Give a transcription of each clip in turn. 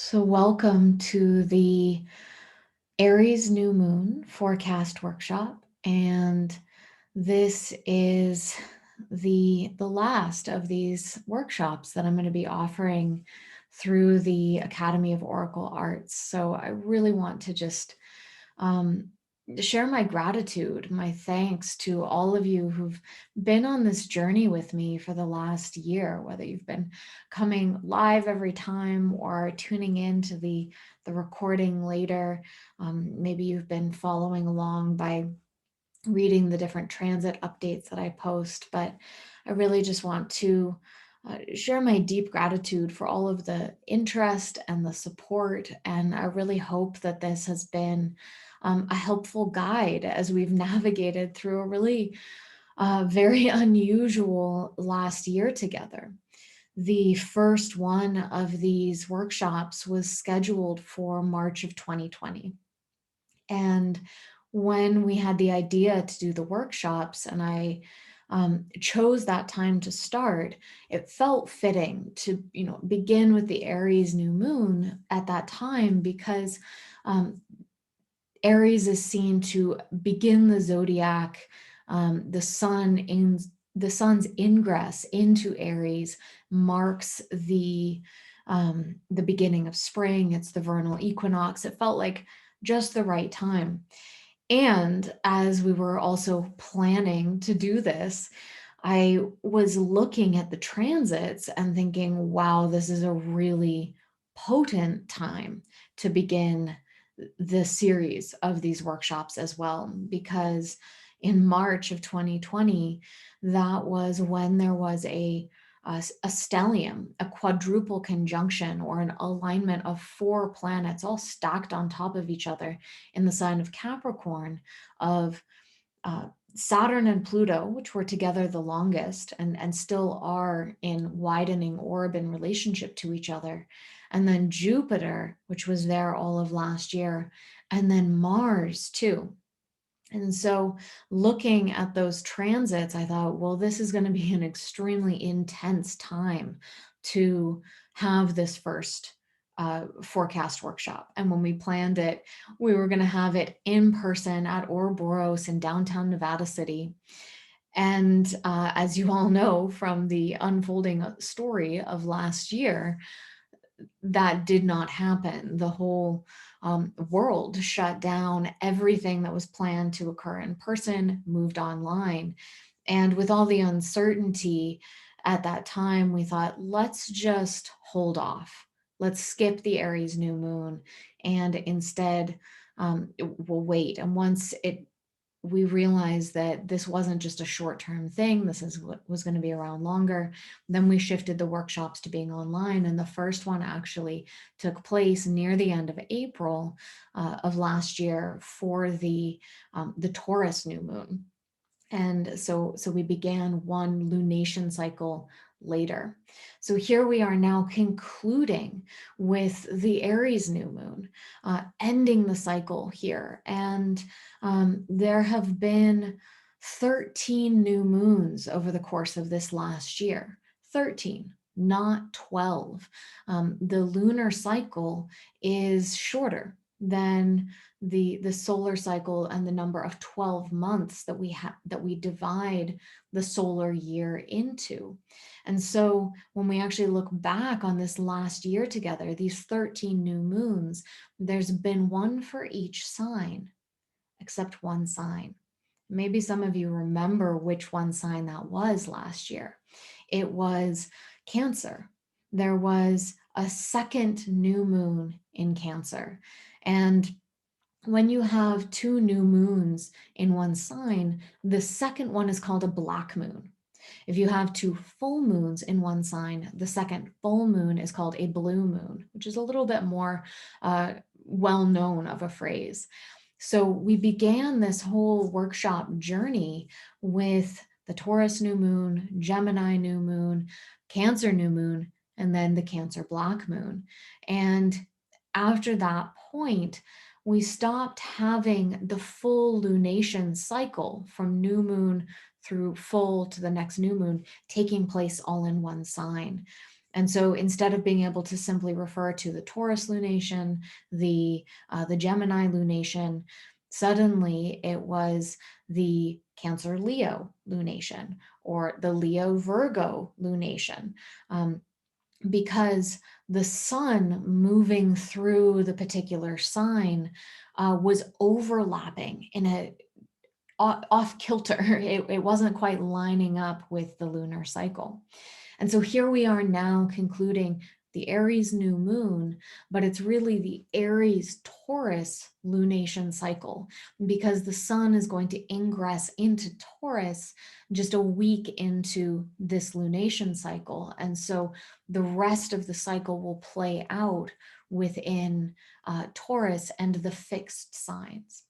So, welcome to the Aries new moon forecast workshop. And this is the last of these workshops that I'm going to be offering through the Academy of Oracle Arts. So, I really want to just um, share my gratitude, my thanks to all of you who've been on this journey with me for the last year, whether you've been coming live every time or tuning in to the recording later. Maybe you've been following along by reading the different transit updates that I post, but I really just want to share my deep gratitude for all of the interest and the support. And I really hope that this has been a helpful guide as we've navigated through a really very unusual last year together. The first one of these workshops was scheduled for March of 2020. And when we had the idea to do the workshops and I chose that time to start, it felt fitting to, begin with the Aries new moon at that time because um, Aries is seen to begin the zodiac. The sun's ingress into Aries marks the beginning of spring. It's the vernal equinox. It felt like just the right time. And as we were also planning to do this, I was looking at the transits and thinking, wow, this is a really potent time to begin the series of these workshops as well, because in March of 2020, that was when there was a stellium, a quadruple conjunction, or an alignment of 4 planets all stacked on top of each other in the sign of Capricorn, of Saturn and Pluto, which were together the longest and still are in widening orb in relationship to each other. And then Jupiter, which was there all of last year, and then Mars too. And so looking at those transits, I thought, well, this is going to be an extremely intense time to have this first forecast workshop. And when we planned it, we were going to have it in person at Ouroboros in downtown Nevada City. And as you all know from the unfolding story of last year, that did not happen. The whole world shut down. Everything that was planned to occur in person moved online. And with all the uncertainty at that time, we thought, let's just hold off. Let's skip the Aries new moon and instead we'll wait. And once we realized that this wasn't just a short-term thing, this is what was going to be around longer, then we shifted the workshops to being online. And the first one actually took place near the end of April of last year for the Taurus new moon. And so we began one lunation cycle later. So here we are now concluding with the Aries new moon, ending the cycle here. And there have been 13 new moons over the course of this last year. 13, not 12. The lunar cycle is shorter than the solar cycle and the number of 12 months that we divide the solar year into. And so when we actually look back on this last year together, these 13 new moons, there's been one for each sign except one sign. Maybe some of you remember which one sign that was last year. It was Cancer. There was a second new moon in Cancer. And when you have 2 new moons in one sign, the second one is called a black moon. If you have 2 full moons in one sign, the second full moon is called a blue moon, which is a little bit more well-known of a phrase. So we began this whole workshop journey with the Taurus new moon, Gemini new moon, Cancer new moon, and then the Cancer black moon. And after that point, we stopped having the full lunation cycle from new moon through full to the next new moon taking place all in one sign. And so instead of being able to simply refer to the Taurus lunation, the Gemini lunation, suddenly it was the Cancer Leo lunation or the Leo Virgo lunation. Because the sun moving through the particular sign was overlapping in a off kilter. It wasn't quite lining up with the lunar cycle. And so here we are now concluding the Aries new moon, but it's really the Aries Taurus lunation cycle, because the sun is going to ingress into Taurus just a week into this lunation cycle. And so the rest of the cycle will play out within Taurus and the fixed signs.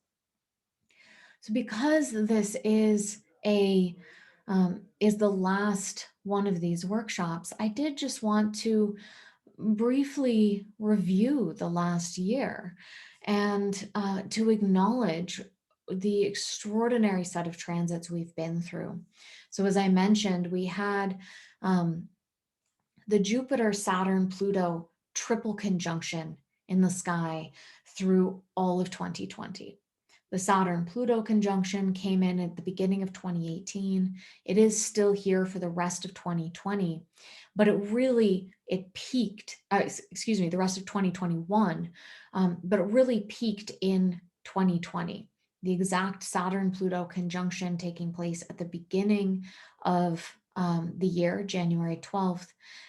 So because this is the last one of these workshops, I did just want to briefly review the last year and to acknowledge the extraordinary set of transits we've been through. So as I mentioned, we had the Jupiter, Saturn, Pluto triple conjunction in the sky through all of 2020. The Saturn-Pluto conjunction came in at the beginning of 2018. It is still here for the rest of 2020, but it peaked, the rest of 2021, but it really peaked in 2020. The exact Saturn-Pluto conjunction taking place at the beginning of the year, January 12th,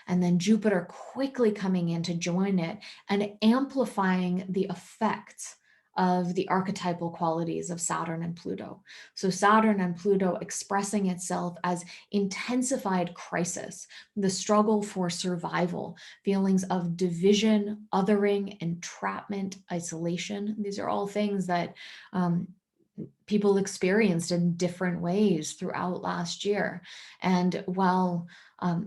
and then Jupiter quickly coming in to join it and amplifying the effects of the archetypal qualities of Saturn and Pluto. So Saturn and Pluto expressing itself as intensified crisis, the struggle for survival, feelings of division, othering, entrapment, isolation. These are all things that people experienced in different ways throughout last year. And while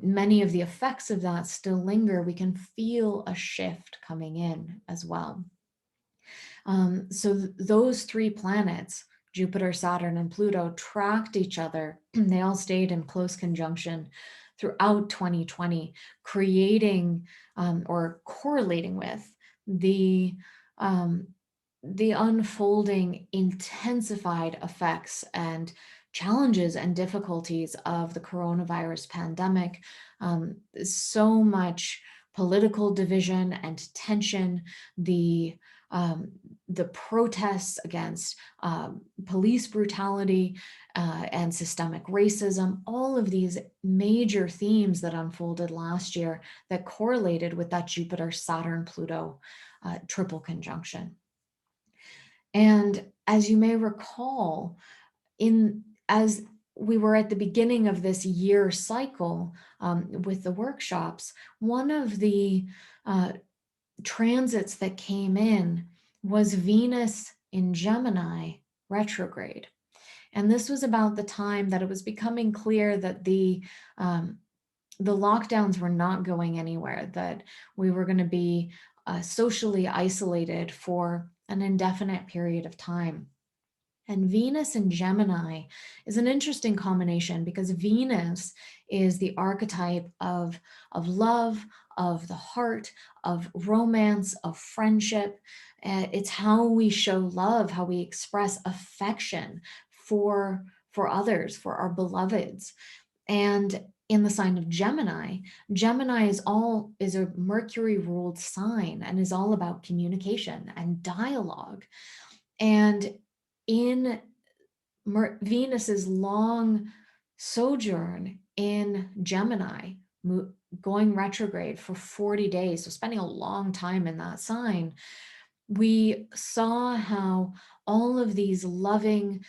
many of the effects of that still linger, we can feel a shift coming in as well. So those three planets, Jupiter, Saturn, and Pluto, tracked each other. They all stayed in close conjunction throughout 2020, creating or correlating with the unfolding intensified effects and challenges and difficulties of the coronavirus pandemic. So much political division and tension, the protests against police brutality and systemic racism, all of these major themes that unfolded last year that correlated with that Jupiter, Saturn, Pluto triple conjunction. And as you may recall, as we were at the beginning of this year cycle with the workshops, one of the transits that came in was Venus in Gemini retrograde. And this was about the time that it was becoming clear that the lockdowns were not going anywhere, that we were going to be socially isolated for an indefinite period of time. And Venus in Gemini is an interesting combination because Venus is the archetype of love, of the heart, of romance, of friendship. It's how we show love, how we express affection for others, for our beloveds. And in the sign of Gemini, Gemini is a Mercury ruled sign and is all about communication and dialogue. And in Venus's long sojourn in Gemini, going retrograde for 40 days, so spending a long time in that sign, we saw how all of these loving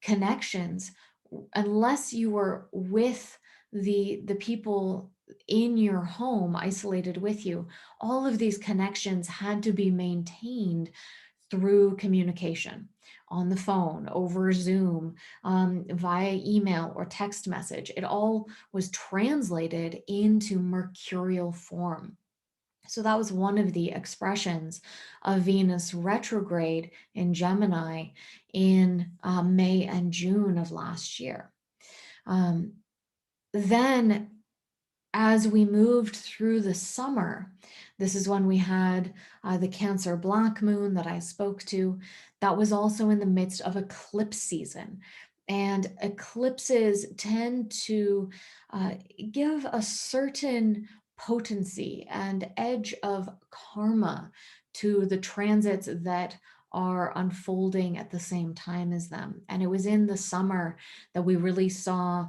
connections, unless you were with the people in your home isolated with you, all of these connections had to be maintained through communication on the phone, over Zoom, via email or text message. It all was translated into mercurial form. So that was one of the expressions of Venus retrograde in Gemini in May and June of last year. Then as we moved through the summer, this is when we had the Cancer black moon that I spoke to. That was also in the midst of eclipse season. And eclipses tend to uh, give a certain potency and edge of karma to the transits that are unfolding at the same time as them. And it was in the summer that we really saw,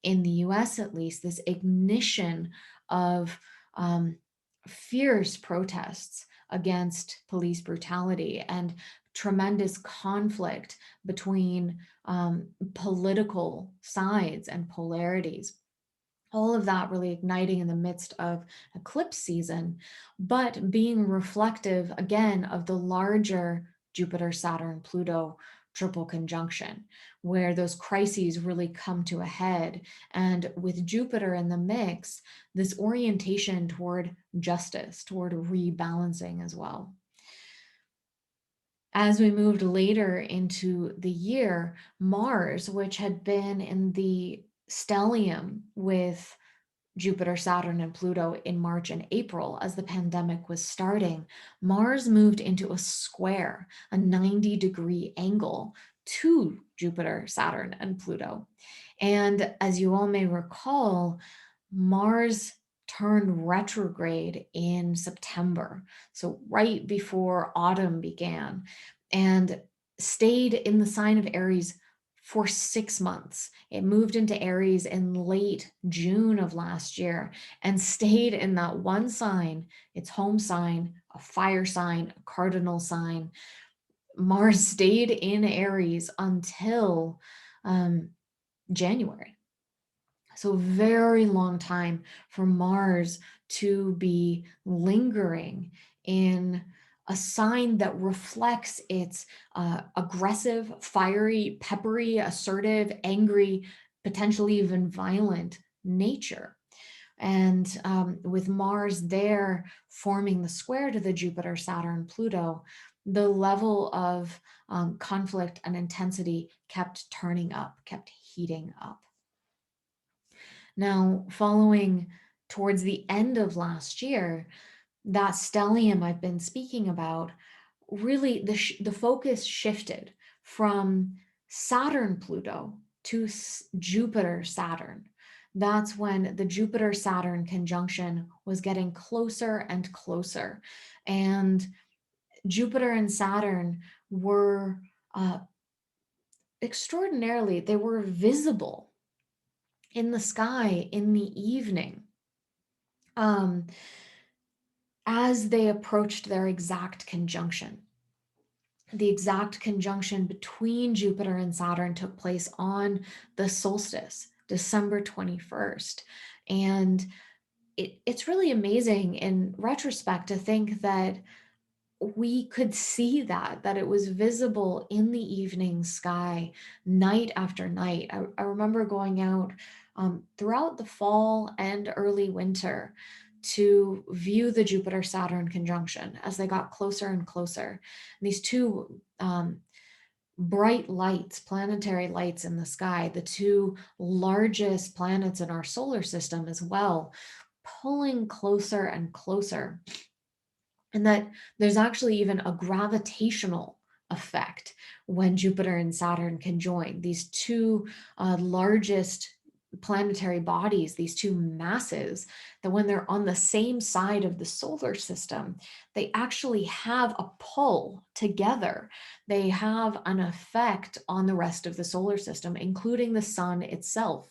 in the US at least, this ignition of um, fierce protests against police brutality and tremendous conflict between political sides and polarities. All of that really igniting in the midst of eclipse season, but being reflective again of the larger Jupiter, Saturn, Pluto triple conjunction, where those crises really come to a head. And with Jupiter in the mix, this orientation toward justice, toward rebalancing as well. As we moved later into the year, Mars, which had been in the stellium with Jupiter, Saturn, and Pluto in March and April as the pandemic was starting, Mars moved into a square, a 90-degree angle to Jupiter, Saturn, and Pluto. And as you all may recall, Mars turned retrograde in September, so right before autumn began, and stayed in the sign of Aries for 6 months. It moved into Aries in late June of last year and stayed in that one sign, its home sign, a fire sign, a cardinal sign. Mars stayed in Aries until January. So, a very long time for Mars to be lingering in a sign that reflects its aggressive, fiery, peppery, assertive, angry, potentially even violent nature. And with Mars there forming the square to the Jupiter, Saturn, Pluto, the level of conflict and intensity kept turning up, kept heating up. Now, following towards the end of last year, that stellium I've been speaking about, really the focus shifted from Saturn Pluto to Jupiter Saturn. That's when the Jupiter Saturn conjunction was getting closer and closer. And Jupiter and Saturn were extraordinarily, they were visible in the sky in the evening, um, as they approached their exact conjunction. The exact conjunction between Jupiter and Saturn took place on the solstice, December 21st. And it's really amazing in retrospect to think that we could see that it was visible in the evening sky night after night. I remember going out throughout the fall and early winter to view the Jupiter Saturn conjunction as they got closer and closer. And these two bright lights, planetary lights in the sky, the two largest planets in our solar system as well, pulling closer and closer. And that there's actually even a gravitational effect when Jupiter and Saturn conjoin. These two largest planetary bodies, these two masses, that when they're on the same side of the solar system, they actually have a pull together. They have an effect on the rest of the solar system, including the sun itself.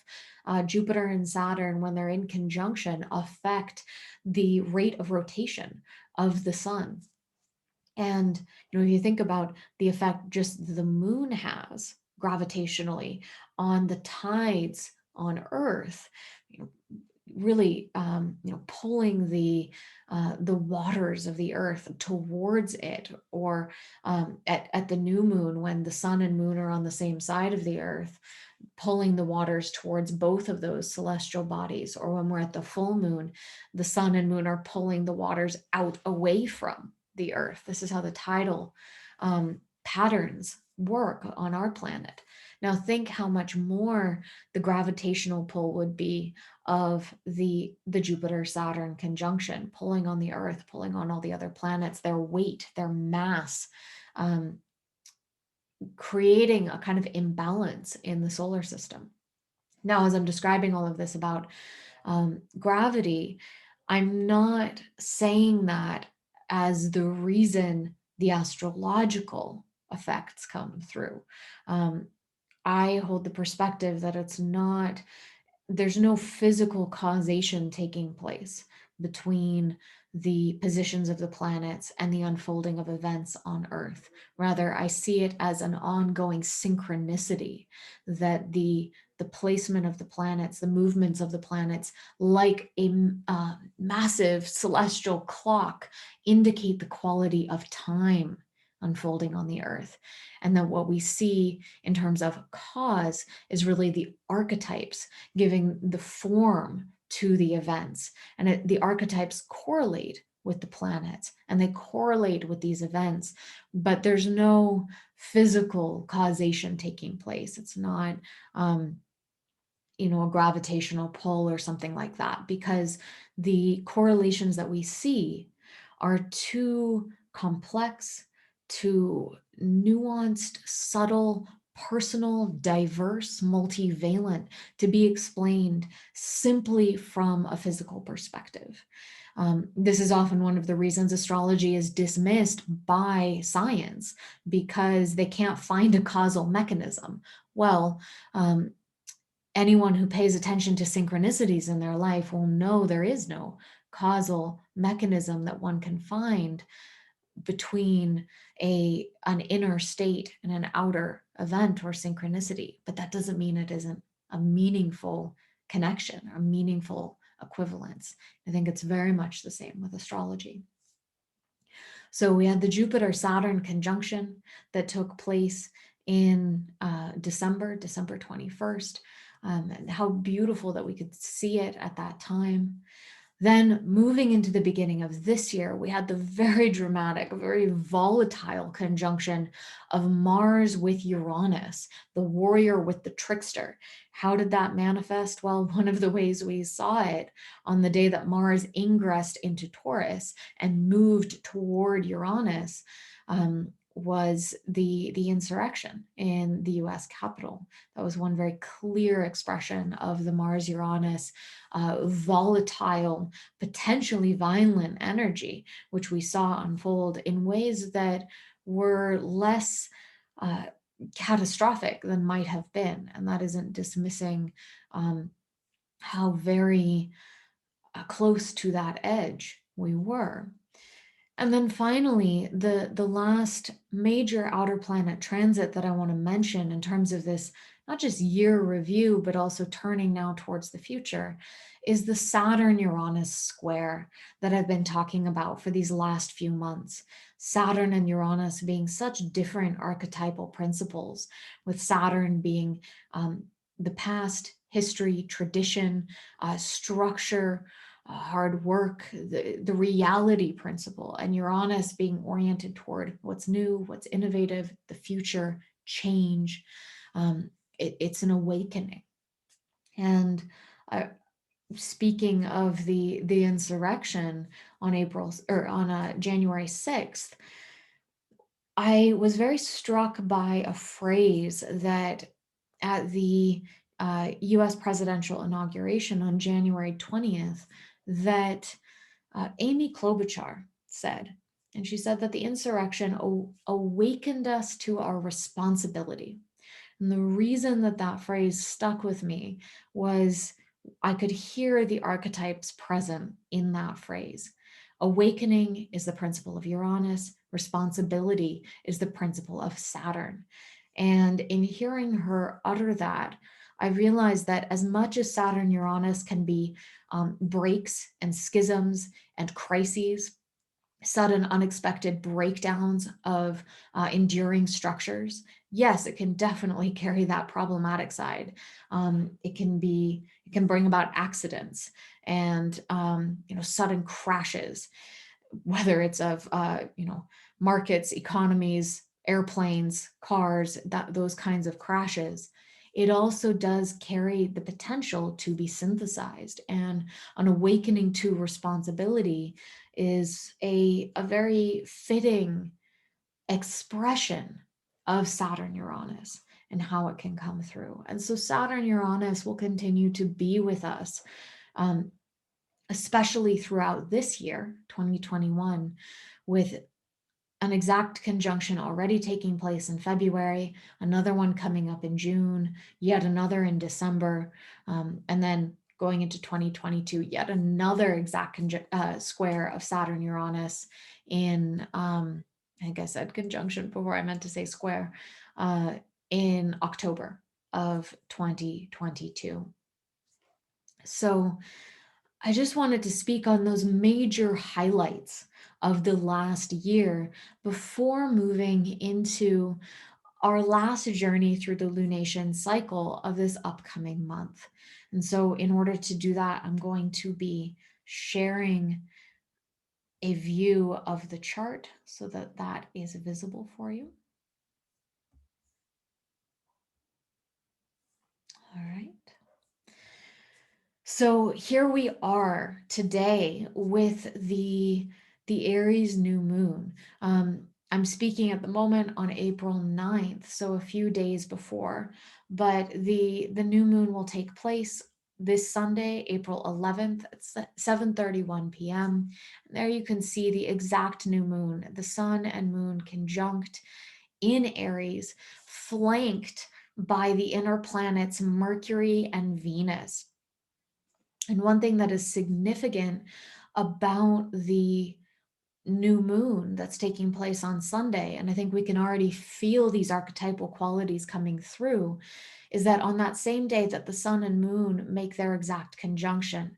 Jupiter and Saturn, when they're in conjunction, affect the rate of rotation of the sun. And if you think about the effect just the moon has gravitationally on the tides on Earth, really pulling the waters of the earth towards it, or at the new moon when the sun and moon are on the same side of the earth, pulling the waters towards both of those celestial bodies, or when we're at the full moon, the sun and moon are pulling the waters out away from the earth. This is how the tidal patterns work on our planet. Now think how much more the gravitational pull would be of the Jupiter-Saturn conjunction, pulling on the Earth, pulling on all the other planets, their weight, their mass, um, creating a kind of imbalance in the solar system. Now, as I'm describing all of this about gravity, I'm not saying that as the reason the astrological effects come through. Um, I hold the perspective that it's not, there's no physical causation taking place between the positions of the planets and the unfolding of events on Earth. Rather, I see it as an ongoing synchronicity that the placement of the planets, the movements of the planets, like a massive celestial clock, indicate the quality of time unfolding on the Earth. And that what we see in terms of cause is really the archetypes giving the form to the events. And the archetypes correlate with the planets and they correlate with these events, but there's no physical causation taking place. It's not, a gravitational pull or something like that, because the correlations that we see are too complex, too nuanced, subtle, personal, diverse, multivalent to be explained simply from a physical perspective. This is often one of the reasons astrology is dismissed by science, because they can't find a causal mechanism. Well, anyone who pays attention to synchronicities in their life will know there is no causal mechanism that one can find between an inner state and an outer event or synchronicity. But that doesn't mean it isn't a meaningful connection or meaningful equivalence. I think it's very much the same with astrology. So we had the Jupiter-Saturn conjunction that took place in December 21st. And how beautiful that we could see it at that time. Then moving into the beginning of this year, we had the very dramatic, very volatile conjunction of Mars with Uranus, the warrior with the trickster. How did that manifest? Well, one of the ways we saw it on the day that Mars ingressed into Taurus and moved toward Uranus, was the insurrection in the US Capitol. That was one very clear expression of the Mars-Uranus volatile, potentially violent energy, which we saw unfold in ways that were less catastrophic than might have been. And that isn't dismissing how very close to that edge we were. And then finally, the last major outer planet transit that I want to mention in terms of this, not just year review, but also turning now towards the future, is the Saturn-Uranus square that I've been talking about for these last few months. Saturn and Uranus being such different archetypal principles, with Saturn being the past, history, tradition, structure, hard work, the reality principle, and Uranus being oriented toward what's new, what's innovative, the future, change. It's an awakening. And speaking of the insurrection on January 6th, I was very struck by a phrase that at the US presidential inauguration on January 20th, that Amy Klobuchar said. And she said that the insurrection awakened us to our responsibility. And the reason that that phrase stuck with me was I could hear the archetypes present in that phrase. Awakening is the principle of Uranus. Responsibility is the principle of Saturn. And in hearing her utter that, I realized that as much as Saturn Uranus can be breaks and schisms and crises, sudden unexpected breakdowns of enduring structures, yes, it can definitely carry that problematic side. It can bring about accidents and sudden crashes, whether it's of markets, economies, airplanes, cars, those kinds of crashes. it also does carry the potential to be synthesized. And an awakening to responsibility is a very fitting expression of Saturn Uranus and how it can come through. And so Saturn Uranus will continue to be with us, especially throughout this year, 2021, with an exact conjunction already taking place in February, another one coming up in June, yet another in December, and then going into 2022, yet another exact square of Saturn Uranus in, I think I said conjunction before I meant to say square, in October of 2022. So I just wanted to speak on those major highlights of the last year before moving into our last journey through the lunation cycle of this upcoming month. And so, in order to do that, I'm going to be sharing a view of the chart so that that is visible for you. All right. So here we are today with the Aries new moon. I'm speaking at the moment on April 9th, so a few days before, but the new moon will take place this Sunday, April 11th at 7:31 p.m. There you can see the exact new moon, the sun and moon conjunct in Aries, flanked by the inner planets Mercury and Venus. And one thing that is significant about the new moon that's taking place on Sunday, and I think we can already feel these archetypal qualities coming through, is that on that same day that the sun and moon make their exact conjunction,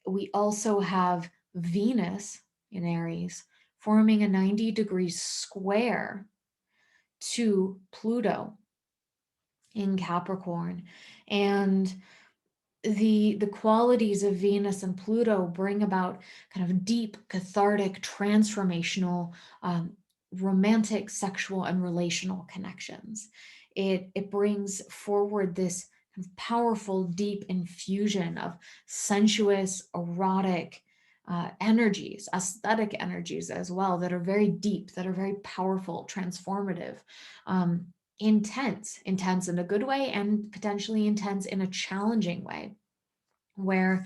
we also have Venus in Aries forming a 90-degree square to Pluto in Capricorn. And the qualities of Venus and Pluto bring about kind of deep, cathartic, transformational, romantic, sexual, and relational connections. It brings forward this kind of powerful, deep infusion of sensuous, erotic energies, aesthetic energies as well, that are very deep, that are very powerful, transformative. Intense in a good way, and potentially intense in a challenging way, where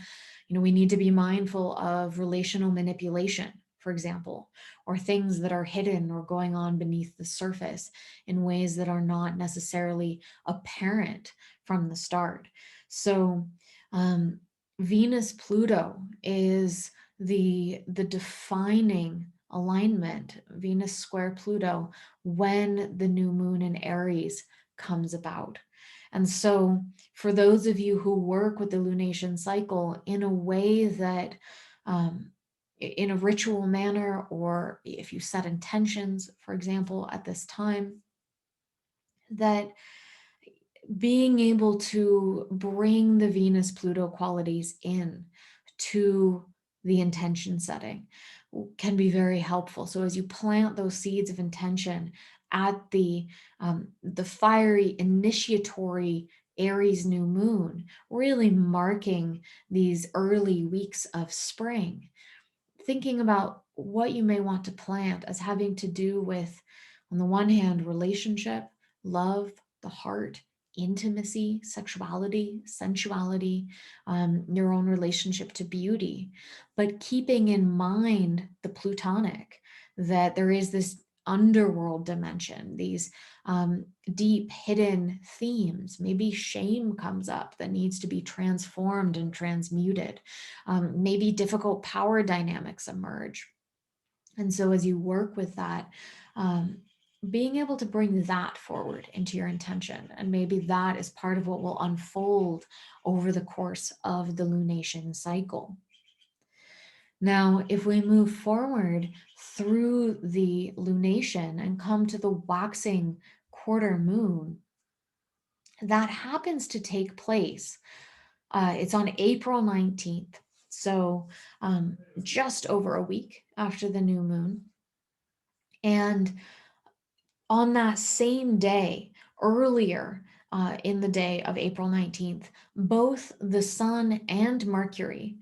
we need to be mindful of relational manipulation, for example, or things that are hidden or going on beneath the surface in ways that are not necessarily apparent from the start. So Venus Pluto is the defining alignment, Venus square Pluto, when the new moon in Aries comes about. And so for those of you who work with the lunation cycle in a way that, in a ritual manner, or if you set intentions, for example, at this time, that being able to bring the Venus Pluto qualities in to the intention setting can be very helpful. So as you plant those seeds of intention at the fiery initiatory Aries new moon, really marking these early weeks of spring, thinking about what you may want to plant as having to do with, on the one hand, relationship, love, the heart, intimacy, sexuality, sensuality, your own relationship to beauty, but keeping in mind the Plutonic, that there is this underworld dimension, these deep hidden themes. Maybe shame comes up that needs to be transformed and transmuted. Maybe difficult power dynamics emerge. And so as you work with that, being able to bring that forward into your intention, and maybe that is part of what will unfold over the course of the lunation cycle. Now, if we move forward through the lunation and come to the waxing quarter moon, that happens to take place. It's on April 19th, so just over a week after the new moon. And on that same day, earlier, in the day of April 19th, both the Sun and Mercury,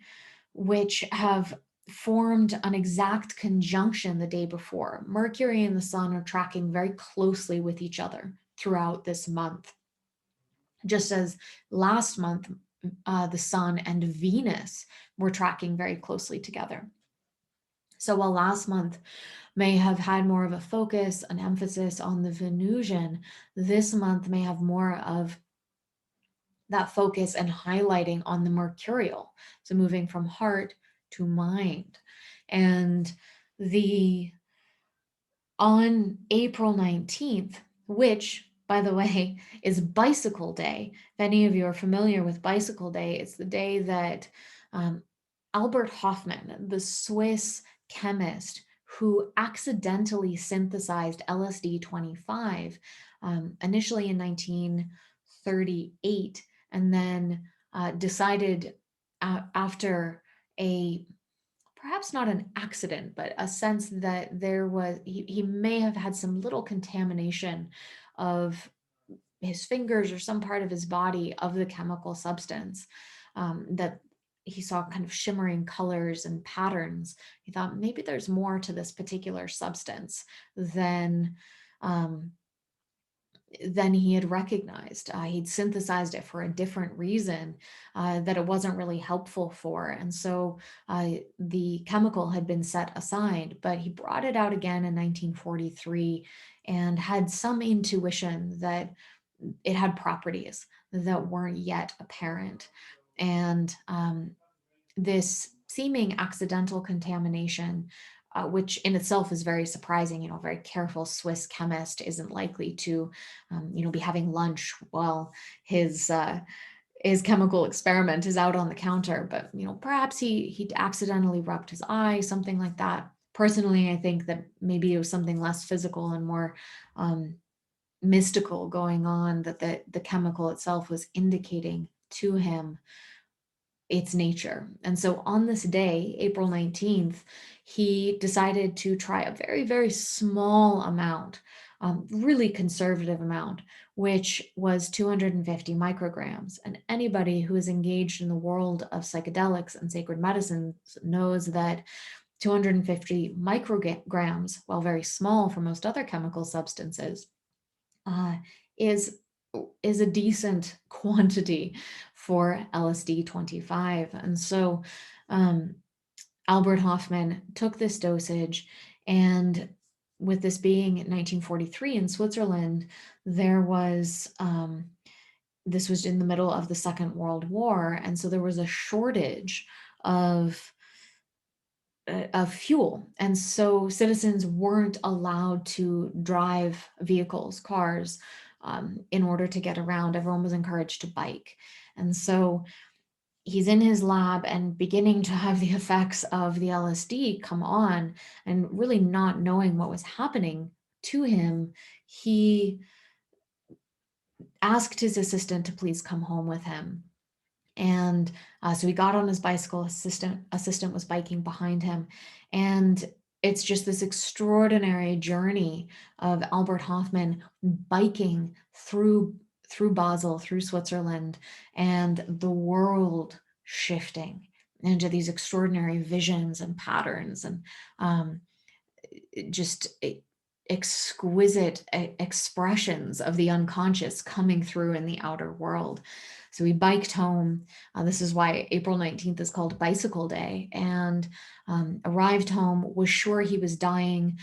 which have formed an exact conjunction the day before. Mercury and the Sun are tracking very closely with each other throughout this month. Just as last month, the Sun and Venus were tracking very closely together. So while last month may have had more of a focus, an emphasis on the Venusian, this month may have more of that focus and highlighting on the mercurial. So moving from heart to mind. And the on April 19th, which by the way is Bicycle Day. If any of you are familiar with Bicycle Day, it's the day that um, Albert Hofmann, the Swiss chemist who accidentally synthesized LSD-25, initially in 1938, and then decided after a perhaps not an accident, but a sense that he may have had some little contamination of his fingers or some part of his body of the chemical substance, that he saw kind of shimmering colors and patterns. He thought maybe there's more to this particular substance than um, than he had recognized. He'd synthesized it for a different reason that it wasn't really helpful for. And so the chemical had been set aside, but he brought it out again in 1943 and had some intuition that it had properties that weren't yet apparent. And this seeming accidental contamination, which in itself is very surprising. A very careful Swiss chemist isn't likely to, be having lunch while his chemical experiment is out on the counter. But perhaps he accidentally rubbed his eye, something like that. Personally, I think that maybe it was something less physical and more mystical going on, that the chemical itself was indicating to him its nature. And so on this day, April 19th, he decided to try a very, very small amount, really conservative amount, which was 250 micrograms. And anybody who is engaged in the world of psychedelics and sacred medicines knows that 250 micrograms, while very small for most other chemical substances, uh, is is a decent quantity for LSD-25. And so Albert Hofmann took this dosage, and with this being in 1943 in Switzerland, there was this was in the middle of the Second World War, and so there was a shortage of fuel. And so citizens weren't allowed to drive vehicles, cars, in order to get around. Everyone was encouraged to bike. And so he's in his lab and beginning to have the effects of the LSD come on, and really not knowing what was happening to him. He asked his assistant to please come home with him. And so he got on his bicycle. Assistant was biking behind him, and it's just this extraordinary journey of Albert Hofmann biking through Basel, through Switzerland, and the world shifting into these extraordinary visions and patterns, and just exquisite expressions of the unconscious coming through in the outer world. So we biked home. This is why April 19th is called Bicycle Day, and arrived home, was sure he was dying.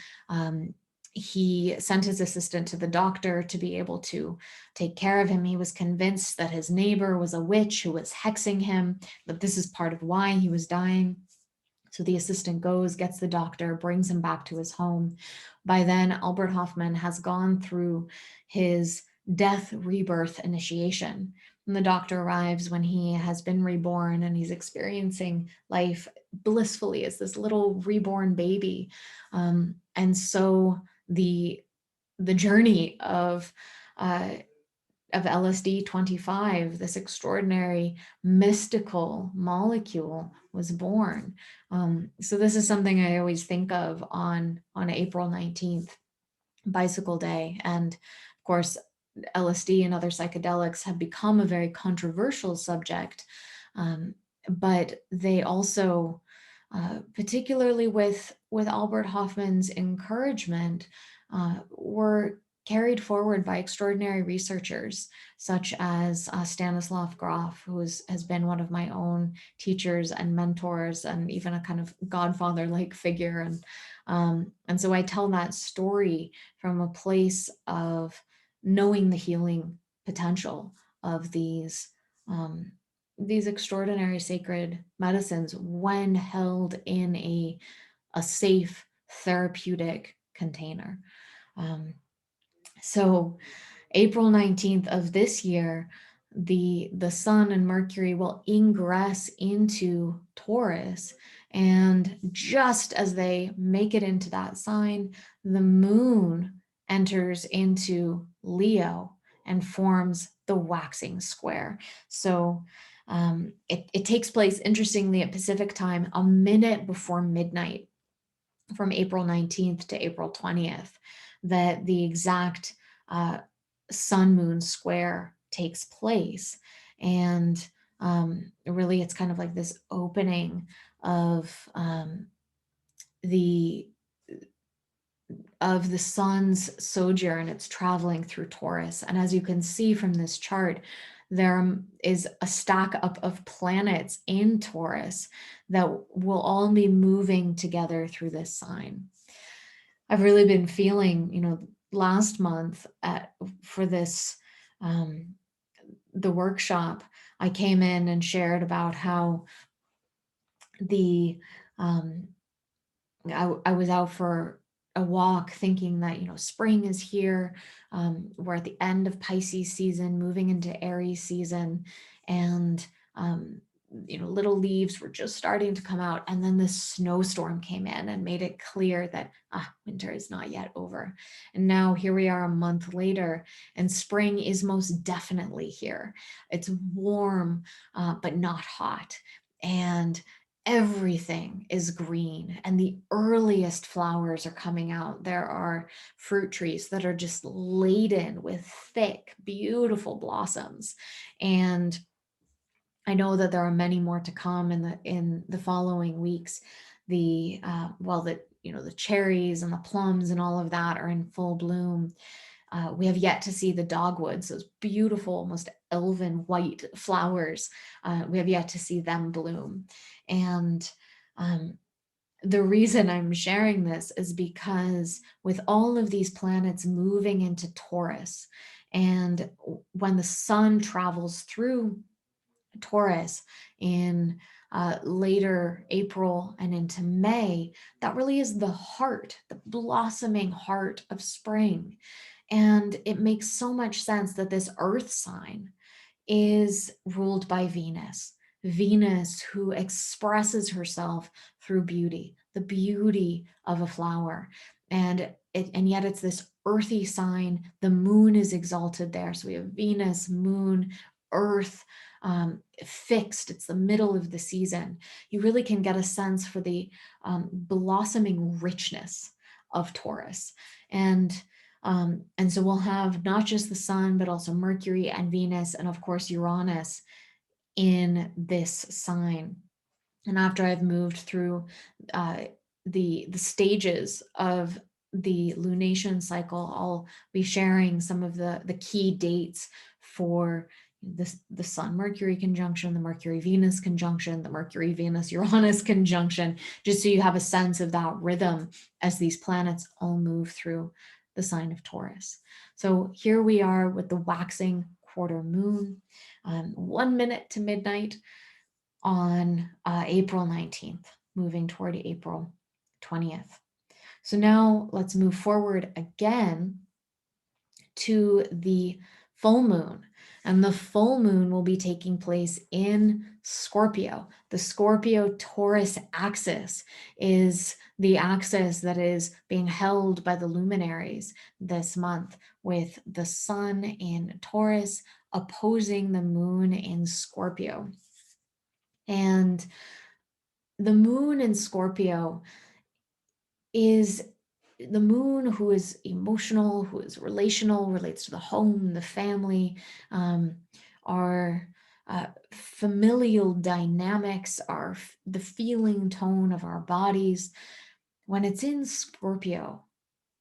He sent his assistant to the doctor to be able to take care of him. He was convinced that his neighbor was a witch who was hexing him, that this is part of why he was dying. So the assistant goes, gets the doctor, brings him back to his home. By then, Albert Hofmann has gone through his death rebirth initiation. And the doctor arrives when he has been reborn, and he's experiencing life blissfully as this little reborn baby. And so the journey of LSD-25, this extraordinary mystical molecule, was born. So this is something I always think of on April 19th, Bicycle Day. And of course, LSD and other psychedelics have become a very controversial subject, um, but they also, particularly with Albert Hoffman's encouragement, were carried forward by extraordinary researchers such as Stanislav Grof, has been one of my own teachers and mentors, and even a kind of godfather-like figure. And so I tell that story from a place of knowing the healing potential of these extraordinary sacred medicines when held in a safe therapeutic container. Um, so April 19th of this year, the sun and Mercury will ingress into Taurus. And just as they make it into that sign, the moon enters into Leo and forms the waxing square. So it takes place, interestingly, at Pacific time, a minute before midnight from April 19th to April 20th, that the exact uh, sun moon square takes place. And really, it's kind of like this opening of the of the sun's sojourn. It's traveling through Taurus. And as you can see from this chart, there is a stack up of planets in Taurus that will all be moving together through this sign. I've really been feeling, last month for this, the workshop, I came in and shared about how the um, I was out for a walk thinking that, spring is here. We're at the end of Pisces season, moving into Aries season. And, little leaves were just starting to come out. And then this snowstorm came in and made it clear that winter is not yet over. And now here we are a month later, and spring is most definitely here. It's warm, but not hot. And everything is green, and the earliest flowers are coming out. There are fruit trees that are just laden with thick, beautiful blossoms. And I know that there are many more to come in the following weeks. The cherries and the plums and all of that are in full bloom. We have yet to see the dogwoods, those beautiful, almost elven white flowers. We have yet to see them bloom. And the reason I'm sharing this is because with all of these planets moving into Taurus, and when the sun travels through Taurus in later April and into May, that really is the heart, the blossoming heart of spring. And it makes so much sense that this earth sign is ruled by Venus. Venus, who expresses herself through beauty, the beauty of a flower. And yet it's this earthy sign. The moon is exalted there. So we have Venus, moon, earth, fixed. It's the middle of the season. You really can get a sense for the blossoming richness of Taurus. And so we'll have not just the sun, but also Mercury and Venus, and of course Uranus in this sign. And after I've moved through the stages of the lunation cycle, I'll be sharing some of the key dates for the Sun Mercury conjunction, the Mercury Venus conjunction, the Mercury Venus Uranus conjunction, just so you have a sense of that rhythm as these planets all move through the sign of Taurus. So here we are with the waxing quarter moon, 1 minute to midnight on April 19th, moving toward April 20th. So now let's move forward again to the full moon. And the full moon will be taking place in Scorpio. The Scorpio Taurus axis is the axis that is being held by the luminaries this month, with the sun in Taurus opposing the moon in Scorpio. And the moon in Scorpio is the moon, who is emotional, who is relational, relates to the home, the family, our familial dynamics, the feeling tone of our bodies. When it's in Scorpio,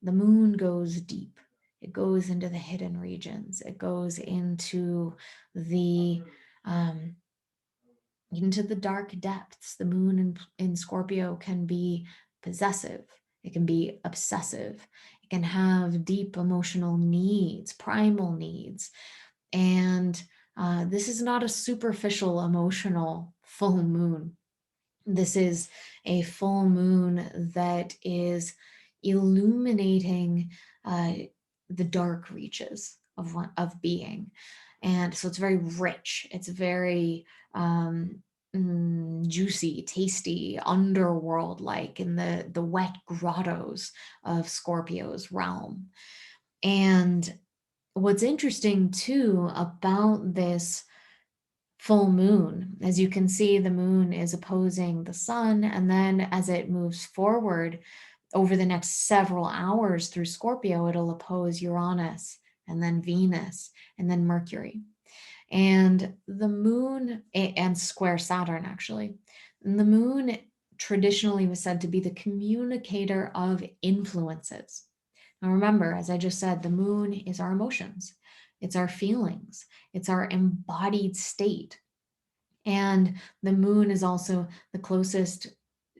the moon goes deep. It goes into the hidden regions. It goes um, into the dark depths. The moon in Scorpio can be possessive. It can be obsessive. It can have deep emotional needs, primal needs. And this is not a superficial emotional full moon. This is a full moon that is illuminating the dark reaches of being. And so it's very rich. It's very juicy, tasty, underworld like in the wet grottos of Scorpio's realm. And what's interesting too about this full moon, as you can see, the moon is opposing the sun, and then as it moves forward over the next several hours through Scorpio, it'll oppose Uranus and then Venus and then Mercury. And the moon, and square Saturn actually. And the moon traditionally was said to be the communicator of influences. Now remember, as I just said, the moon is our emotions, it's our feelings, it's our embodied state. And the moon is also the closest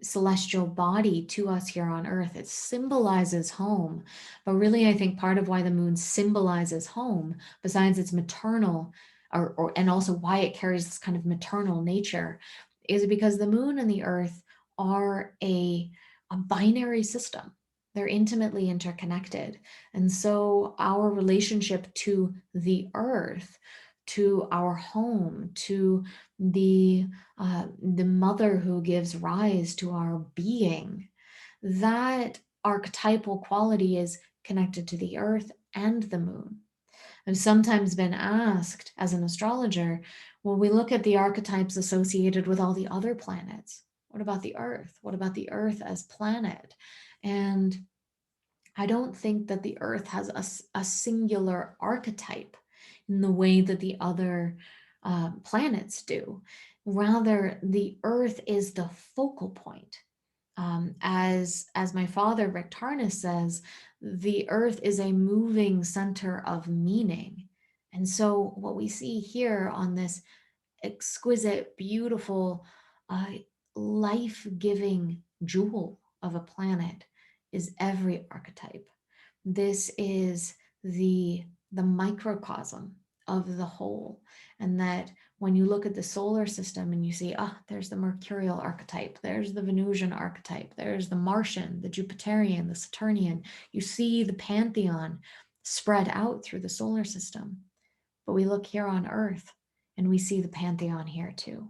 celestial body to us here on Earth. It symbolizes home. But really, I think part of why the moon symbolizes home, besides its maternal, and also why it carries this kind of maternal nature, is because the moon and the Earth are a binary system. They're intimately interconnected. And so our relationship to the Earth, to our home, to the mother who gives rise to our being, that archetypal quality is connected to the earth and the moon. I've sometimes been asked as an astrologer, well, we look at the archetypes associated with all the other planets. What about the earth? What about the earth as planet? And I don't think that the earth has a singular archetype in the way that the other planets do. Rather, the earth is the focal point. As my father, Rick Tarnas, says, the earth is a moving center of meaning. And so, what we see here on this exquisite, beautiful, uh, life giving jewel of a planet is every archetype. This is the microcosm of the whole. And that when you look at the solar system and you see, there's the Mercurial archetype, there's the Venusian archetype, there's the Martian, the Jupiterian, the Saturnian, you see the pantheon spread out through the solar system. But we look here on Earth and we see the pantheon here too.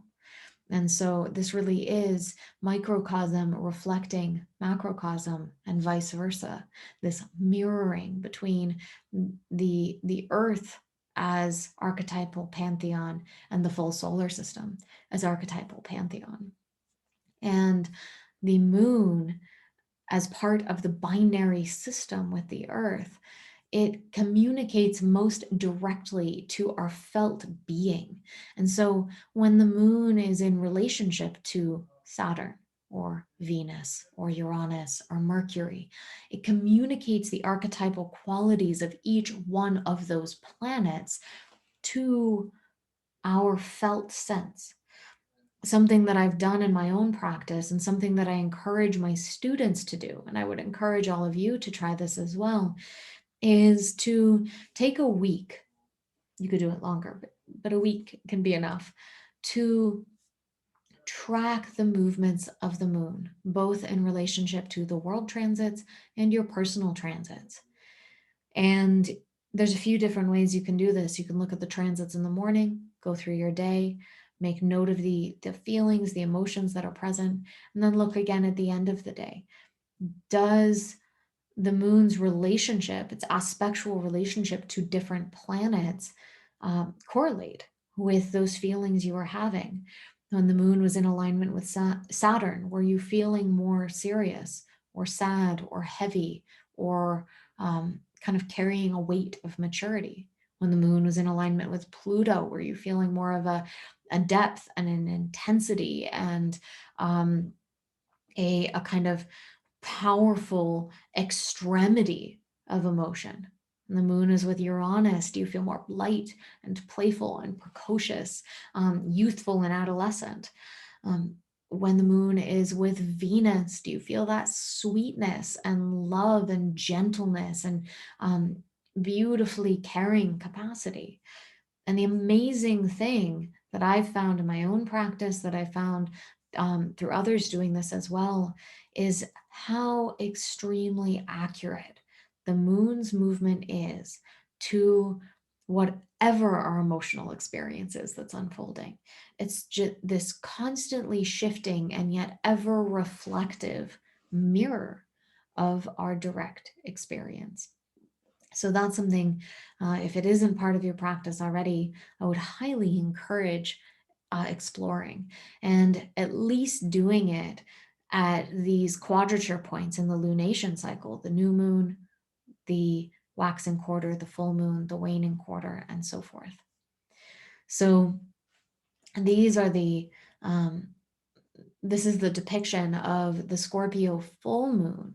And so this really is microcosm reflecting macrocosm and vice versa, this mirroring between the earth as archetypal pantheon and the full solar system as archetypal pantheon. And the moon as part of the binary system with the earth, it communicates most directly to our felt being. And so when the moon is in relationship to Saturn or Venus or Uranus or Mercury, it communicates the archetypal qualities of each one of those planets to our felt sense. Something that I've done in my own practice and something that I encourage my students to do, and I would encourage all of you to try this as well, is to take a week. You could do it longer, but a week can be enough to track the movements of the moon, both in relationship to the world transits and your personal transits. And there's a few different ways you can do this. You can look at the transits in the morning, go through your day, make note of the feelings, the emotions that are present, and then look again at the end of the day. Does the moon's relationship, its aspectual relationship to different planets, correlate with those feelings you were having? When the moon was in alignment with Saturn, were you feeling more serious or sad or heavy, or kind of carrying a weight of maturity. When the moon was in alignment with Pluto, were you feeling more of a depth and an intensity and a kind of powerful extremity of emotion? And the moon is with Uranus. Do you feel more light and playful and precocious, youthful and adolescent? Um, when the moon is with Venus, do you feel that sweetness and love and gentleness and beautifully caring capacity? And the amazing thing that I've found in my own practice, that I found through others doing this as well, is how extremely accurate the moon's movement is to whatever our emotional experience is that's unfolding. It's just this constantly shifting and yet ever reflective mirror of our direct experience. So that's something, if it isn't part of your practice already, I would highly encourage exploring and at least doing it at these quadrature points in the lunation cycle: the new moon, the waxing quarter, the full moon, the waning quarter, and so forth. So these are um, this is the depiction of the Scorpio full moon.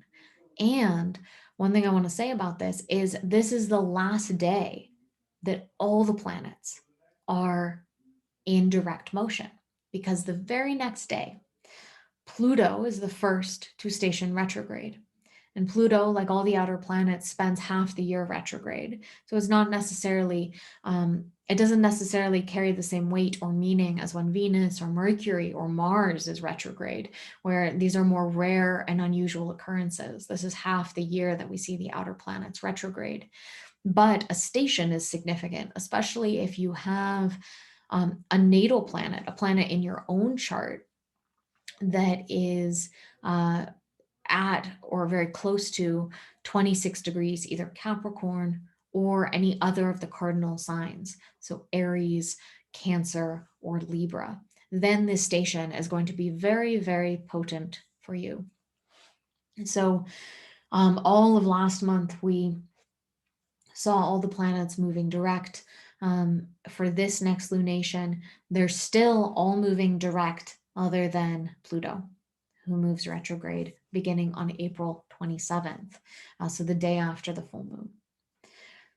And one thing I want to say about this is the last day that all the planets are in direct motion, because the very next day, Pluto is the first to station retrograde. And Pluto, like all the outer planets, spends half the year retrograde. So it's not necessarily, it doesn't necessarily carry the same weight or meaning as when Venus or Mercury or Mars is retrograde, where these are more rare and unusual occurrences. This is half the year that we see the outer planets retrograde. But a station is significant, especially if you have a natal planet, a planet in your own chart that is at or very close to 26 degrees, either Capricorn or any other of the cardinal signs, so Aries, Cancer, or Libra, then this station is going to be very, very potent for you. And so all of last month, we saw all the planets moving direct. For this next lunation, they're still all moving direct, other than Pluto, who moves retrograde beginning on April 27th, so the day after the full moon.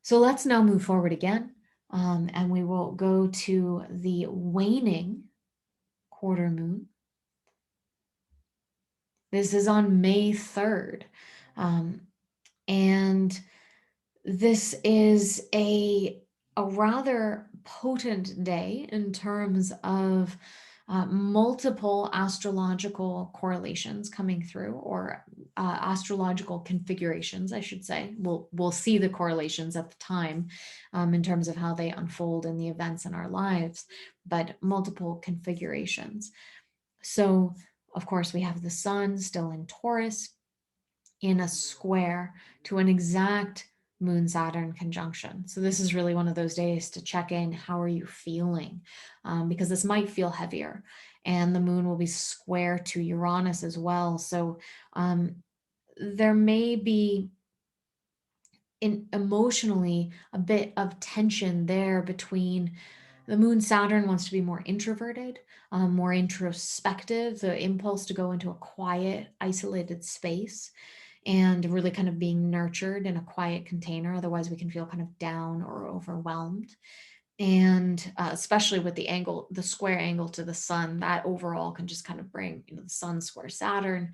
So let's now move forward again, and we will go to the waning quarter moon. This is on May 3rd, and this is a rather potent day in terms of multiple astrological correlations coming through, or astrological configurations, I should say. We'll see the correlations at the time in terms of how they unfold in the events in our lives, but multiple configurations. So, of course, we have the sun still in Taurus, in a square to an exact Moon Saturn conjunction. So this is really one of those days to check in. How are you feeling? Because this might feel heavier, and the moon will be square to Uranus as well. So there may be emotionally a bit of tension there between the moon. Saturn wants to be more introverted, more introspective, the impulse to go into a quiet, isolated space and really kind of being nurtured in a quiet container. Otherwise, we can feel kind of down or overwhelmed. And especially with the square angle to the sun, that overall can just kind of bring, the sun square Saturn,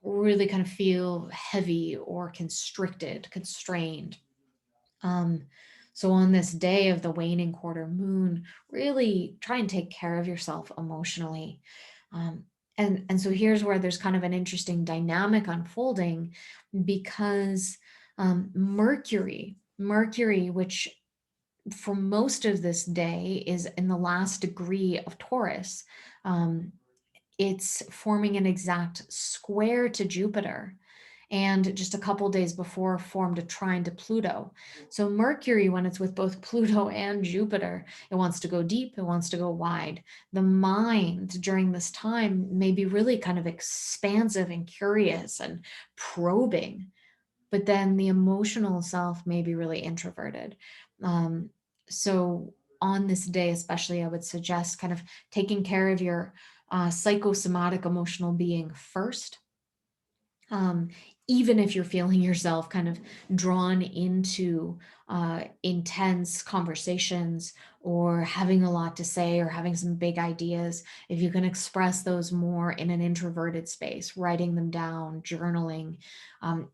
really kind of feel heavy or constricted, constrained. So on this day of the waning quarter moon, really try and take care of yourself emotionally. And so here's where there's kind of an interesting dynamic unfolding, because Mercury, which for most of this day is in the last degree of Taurus, it's forming an exact square to Jupiter. and just a couple days before formed a trine to Pluto. So Mercury, when it's with both Pluto and Jupiter, it wants to go deep, it wants to go wide. The mind during this time may be really kind of expansive and curious and probing, but then the emotional self may be really introverted. Um, so on this day, especially, I would suggest kind of taking care of your psychosomatic emotional being first, um, even if you're feeling yourself kind of drawn into intense conversations or having a lot to say or having some big ideas, if you can express those more in an introverted space, writing them down, journaling,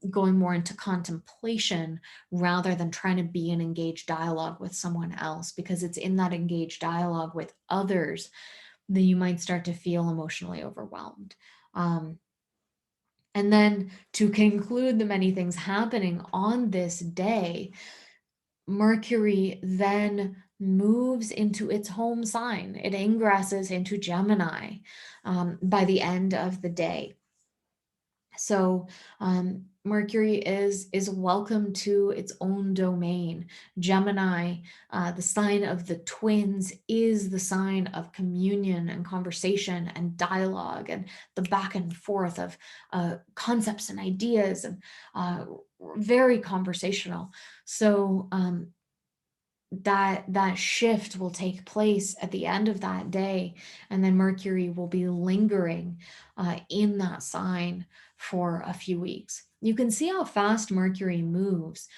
going more into contemplation rather than trying to be in engaged dialogue with someone else, because it's in that engaged dialogue with others that you might start to feel emotionally overwhelmed. Um, and then to conclude the many things happening on this day, Mercury then moves into its home sign. It ingresses into Gemini by the end of the day. So Mercury is welcome to its own domain. Gemini, the sign of the twins, is the sign of communion and conversation and dialogue and the back and forth of concepts and ideas, and very conversational. So that shift will take place at the end of that day, and then Mercury will be lingering in that sign for a few weeks. You can see how fast Mercury moves.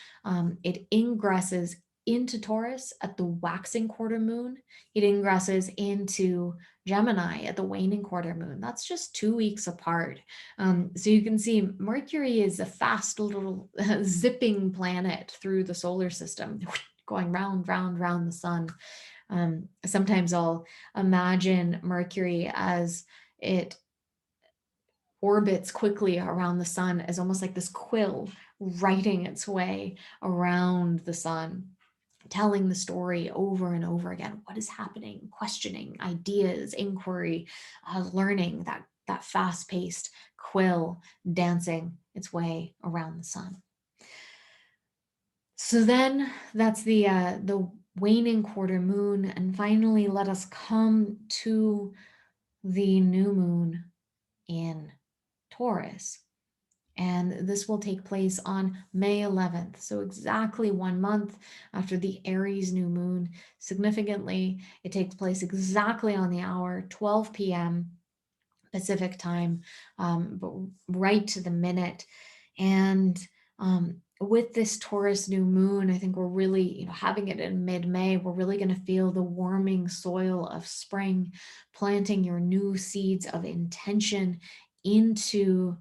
It ingresses into Taurus at the waxing quarter moon. It ingresses into Gemini at the waning quarter moon. That's just 2 weeks apart. So you can see Mercury is a fast little zipping planet through the solar system, going round, round, round the sun. Sometimes I'll imagine Mercury as it orbits quickly around the sun as almost like this quill writing its way around the sun, telling the story over and over again. What is happening? Questioning, ideas, inquiry, learning, that fast-paced quill dancing its way around the sun. So then that's the waning quarter moon, and finally let us come to the new moon in Taurus. And this will take place on May 11th. So exactly 1 month after the Aries new moon. Significantly, it takes place exactly on the hour, 12 p.m. Pacific time, but right to the minute. And with this Taurus new moon, I think we're really, having it in mid-May, we're really going to feel the warming soil of spring, planting your new seeds of intention into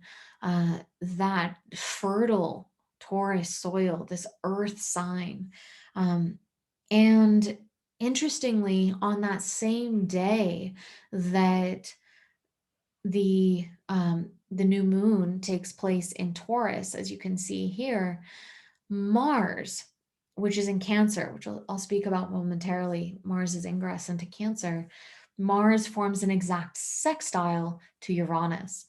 that fertile Taurus soil, this earth sign. And interestingly, on that same day that the new moon takes place in Taurus, as you can see here, Mars, which is in Cancer, which I'll speak about momentarily, Mars's ingress into Cancer, Mars forms an exact sextile to Uranus.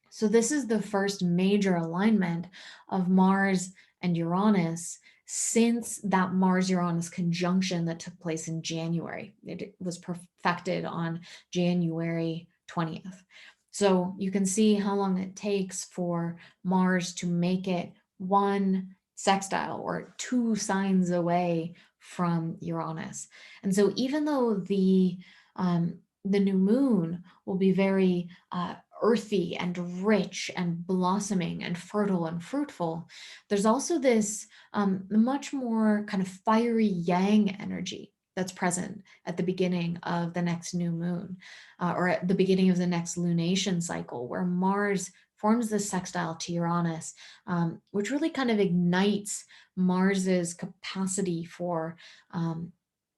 So this is the first major alignment of Mars and Uranus since that Mars-Uranus conjunction that took place in January. It was perfected on January 20th. So you can see how long it takes for Mars to make it one sextile or two signs away from Uranus. And so even though the new moon will be very earthy and rich and blossoming and fertile and fruitful, there's also this much more kind of fiery yang energy that's present at the beginning of the next new moon, or at the beginning of the next lunation cycle, where Mars forms this sextile to Uranus, which really kind of ignites Mars's capacity for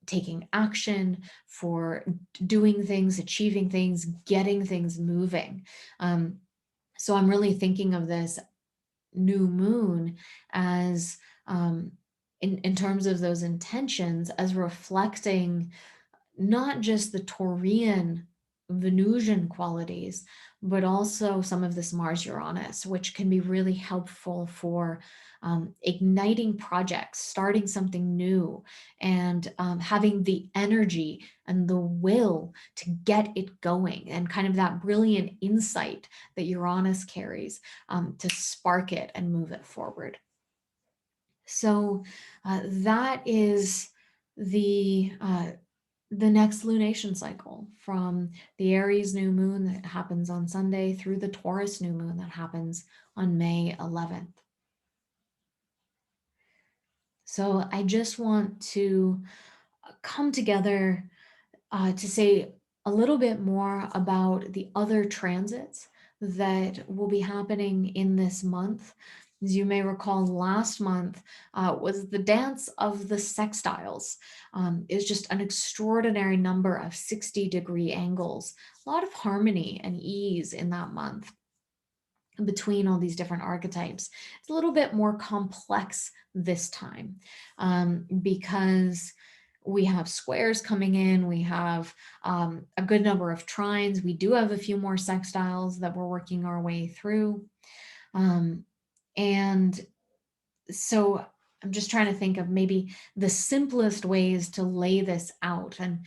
taking action, for doing things, achieving things, getting things moving. So I'm really thinking of this new moon as, in terms of those intentions, as reflecting not just the Taurian Venusian qualities, but also some of this Mars Uranus, which can be really helpful for igniting projects, starting something new, and having the energy and the will to get it going, and kind of that brilliant insight that Uranus carries to spark it and move it forward. So that is the next lunation cycle, from the Aries new moon that happens on Sunday through the Taurus new moon that happens on May 11th. So I just want to come together to say a little bit more about the other transits that will be happening in this month. As you may recall, last month was the dance of the sextiles. It's just an extraordinary number of 60-degree angles, a lot of harmony and ease in that month between all these different archetypes. It's a little bit more complex this time because we have squares coming in, we have a good number of trines, we do have a few more sextiles that we're working our way through. And so I'm just trying to think of maybe the simplest ways to lay this out. And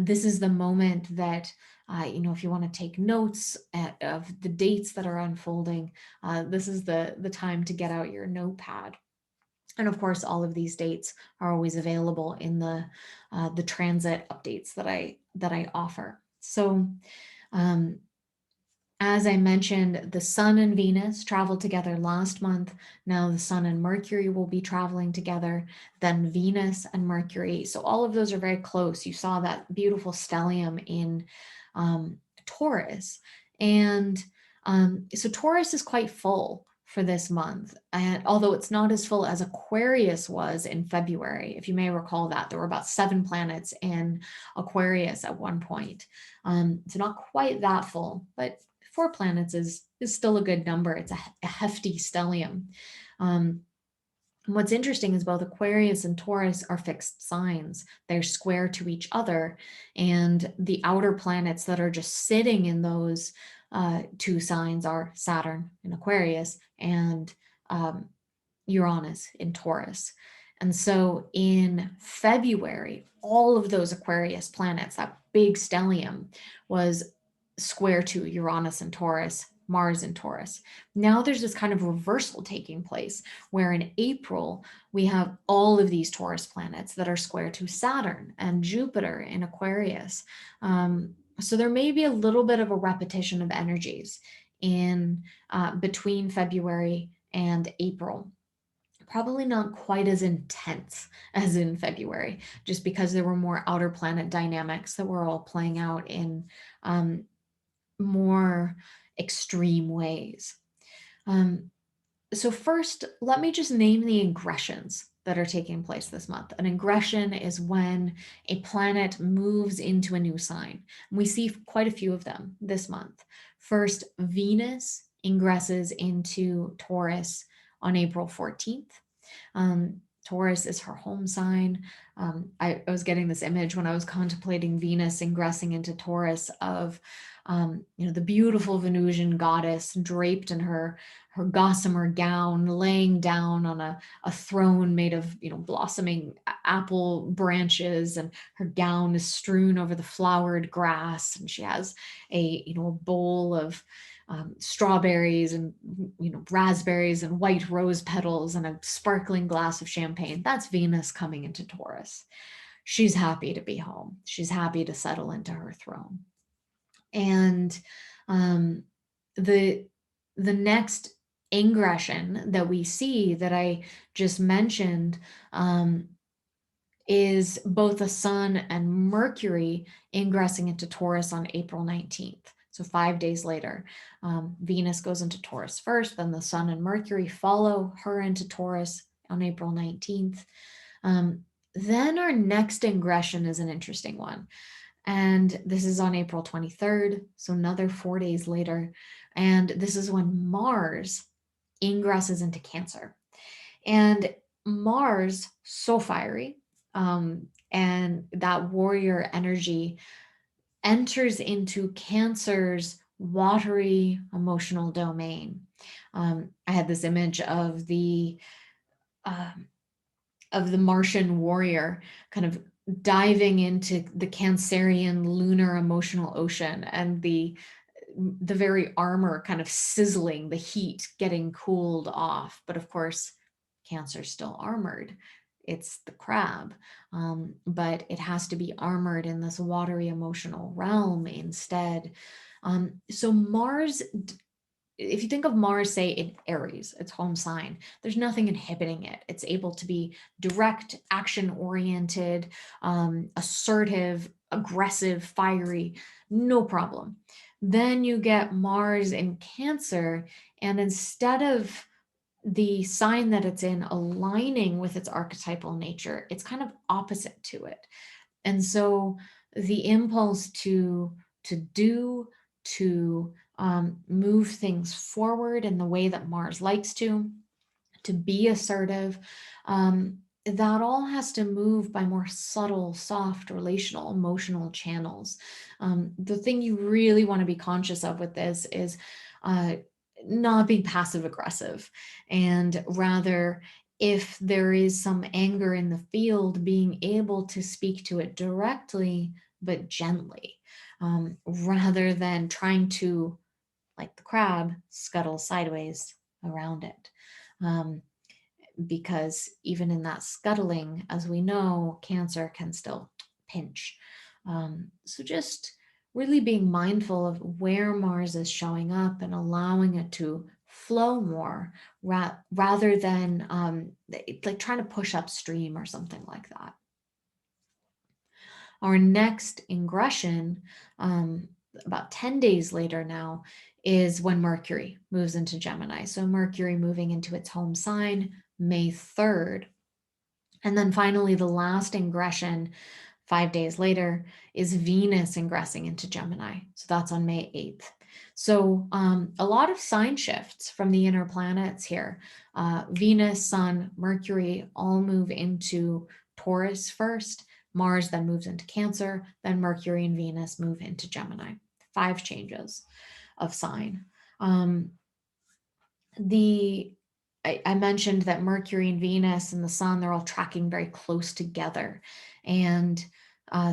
this is the moment that, if you want to take notes of the dates that are unfolding, this is the time to get out your notepad. And of course, all of these dates are always available in the transit updates that I offer. So as I mentioned, the Sun and Venus traveled together last month. Now the Sun and Mercury will be traveling together, then Venus and Mercury. So all of those are very close. You saw that beautiful stellium in Taurus. And so Taurus is quite full for this month. And although it's not as full as Aquarius was in February, if you may recall that, there were about 7 planets in Aquarius at one point. So not quite that full, but 4 planets is still a good number. It's a hefty stellium. What's interesting is both Aquarius and Taurus are fixed signs. They're square to each other. And the outer planets that are just sitting in those 2 signs are Saturn in Aquarius and Uranus in Taurus. And so in February, all of those Aquarius planets, that big stellium, was square to Uranus and Taurus, Mars and Taurus. Now there's this kind of reversal taking place where in April, we have all of these Taurus planets that are square to Saturn and Jupiter in Aquarius. So there may be a little bit of a repetition of energies in between February and April. Probably not quite as intense as in February, just because there were more outer planet dynamics that were all playing out in more extreme ways. So first, let me just name the ingressions that are taking place this month. An ingression is when a planet moves into a new sign. And we see quite a few of them this month. First, Venus ingresses into Taurus on April 14th. Taurus is her home sign. I was getting this image when I was contemplating Venus ingressing into Taurus of, the beautiful Venusian goddess draped in her gossamer gown, laying down on a throne made of, blossoming apple branches, and her gown is strewn over the flowered grass, and she has a bowl of strawberries and raspberries and white rose petals and a sparkling glass of champagne. That's Venus coming into Taurus. She's happy to be home. She's happy to settle into her throne. And the next ingression that we see that I just mentioned is both the Sun and Mercury ingressing into Taurus on April 19th. So 5 days later, Venus goes into Taurus first, then the Sun and Mercury follow her into Taurus on April 19th. Then our next ingression is an interesting one. And this is on April 23rd, so another 4 days later. And this is when Mars ingresses into Cancer. And Mars, so fiery, and that warrior energy enters into Cancer's watery emotional domain. I had this image um, of the Martian warrior kind of diving into the Cancerian lunar emotional ocean, and the very armor kind of sizzling, the heat getting cooled off. But of course, Cancer's still armored. It's the crab, but it has to be armored in this watery emotional realm instead. So Mars, if you think of Mars, say in Aries, its home sign, there's nothing inhibiting it. It's able to be direct, action oriented, assertive, aggressive, fiery, no problem. Then you get Mars in Cancer, and instead of the sign that it's in aligning with its archetypal nature, it's kind of opposite to it. And so the impulse to do, to move things forward in the way that Mars likes to be assertive, that all has to move by more subtle, soft, relational, emotional channels. The thing you really want to be conscious of with this is uh, not being passive aggressive, and rather, if there is some anger in the field, being able to speak to it directly but gently, rather than trying to, like the crab, scuttle sideways around it. Um, because even in that scuttling, as we know, Cancer can still pinch. So just really being mindful of where Mars is showing up and allowing it to flow more, rather than like trying to push upstream or something like that. Our next ingression, about 10 days later now, is when Mercury moves into Gemini. So Mercury moving into its home sign, May 3rd. And then finally, the last ingression 5 days later is Venus ingressing into Gemini. So that's on May 8th. So a lot of sign shifts from the inner planets here. Venus, Sun, Mercury all move into Taurus first. Mars then moves into Cancer. Then Mercury and Venus move into Gemini. 5 changes of sign. The I mentioned that Mercury and Venus and the Sun, they're all tracking very close together. And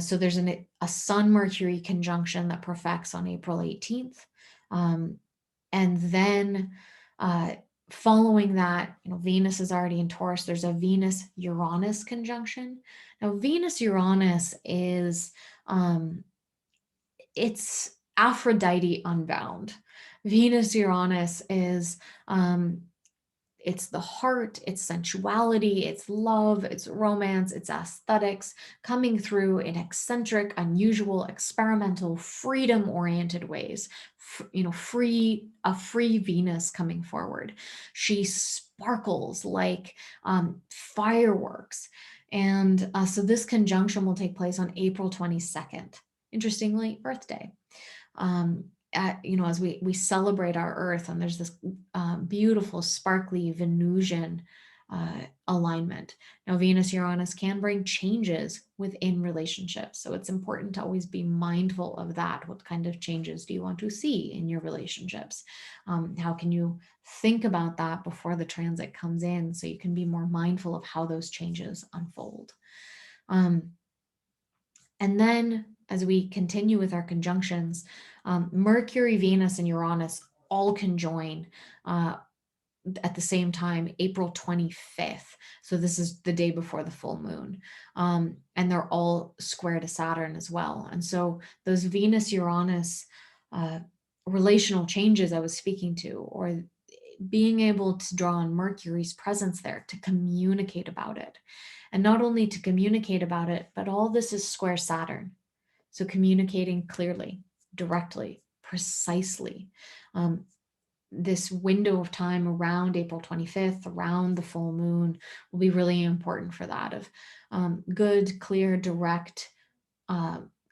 so there's a Sun-Mercury conjunction that perfects on April 18th. And then following that, Venus is already in Taurus. There's a Venus-Uranus conjunction. Now, Venus-Uranus is, it's Aphrodite unbound. Venus-Uranus is, it's the heart, it's sensuality, it's love, it's romance, it's aesthetics coming through in eccentric, unusual, experimental, freedom-oriented ways. A free Venus coming forward. She sparkles like fireworks. And so this conjunction will take place on April 22nd. Interestingly, Earth Day. As we celebrate our Earth, and there's this beautiful, sparkly Venusian alignment. Now, Venus-Uranus can bring changes within relationships, so it's important to always be mindful of that. What kind of changes do you want to see in your relationships? How can you think about that before the transit comes in, so you can be more mindful of how those changes unfold? And then as we continue with our conjunctions, Mercury, Venus, and Uranus all conjoin at the same time, April 25th. So this is the day before the full moon. And they're all square to Saturn as well. And so those Venus-Uranus relational changes I was speaking to, or being able to draw on Mercury's presence there to communicate about it. And not only to communicate about it, but all this is square Saturn. So communicating clearly, directly, precisely. This window of time around April 25th, around the full moon, will be really important for that, of good, clear, direct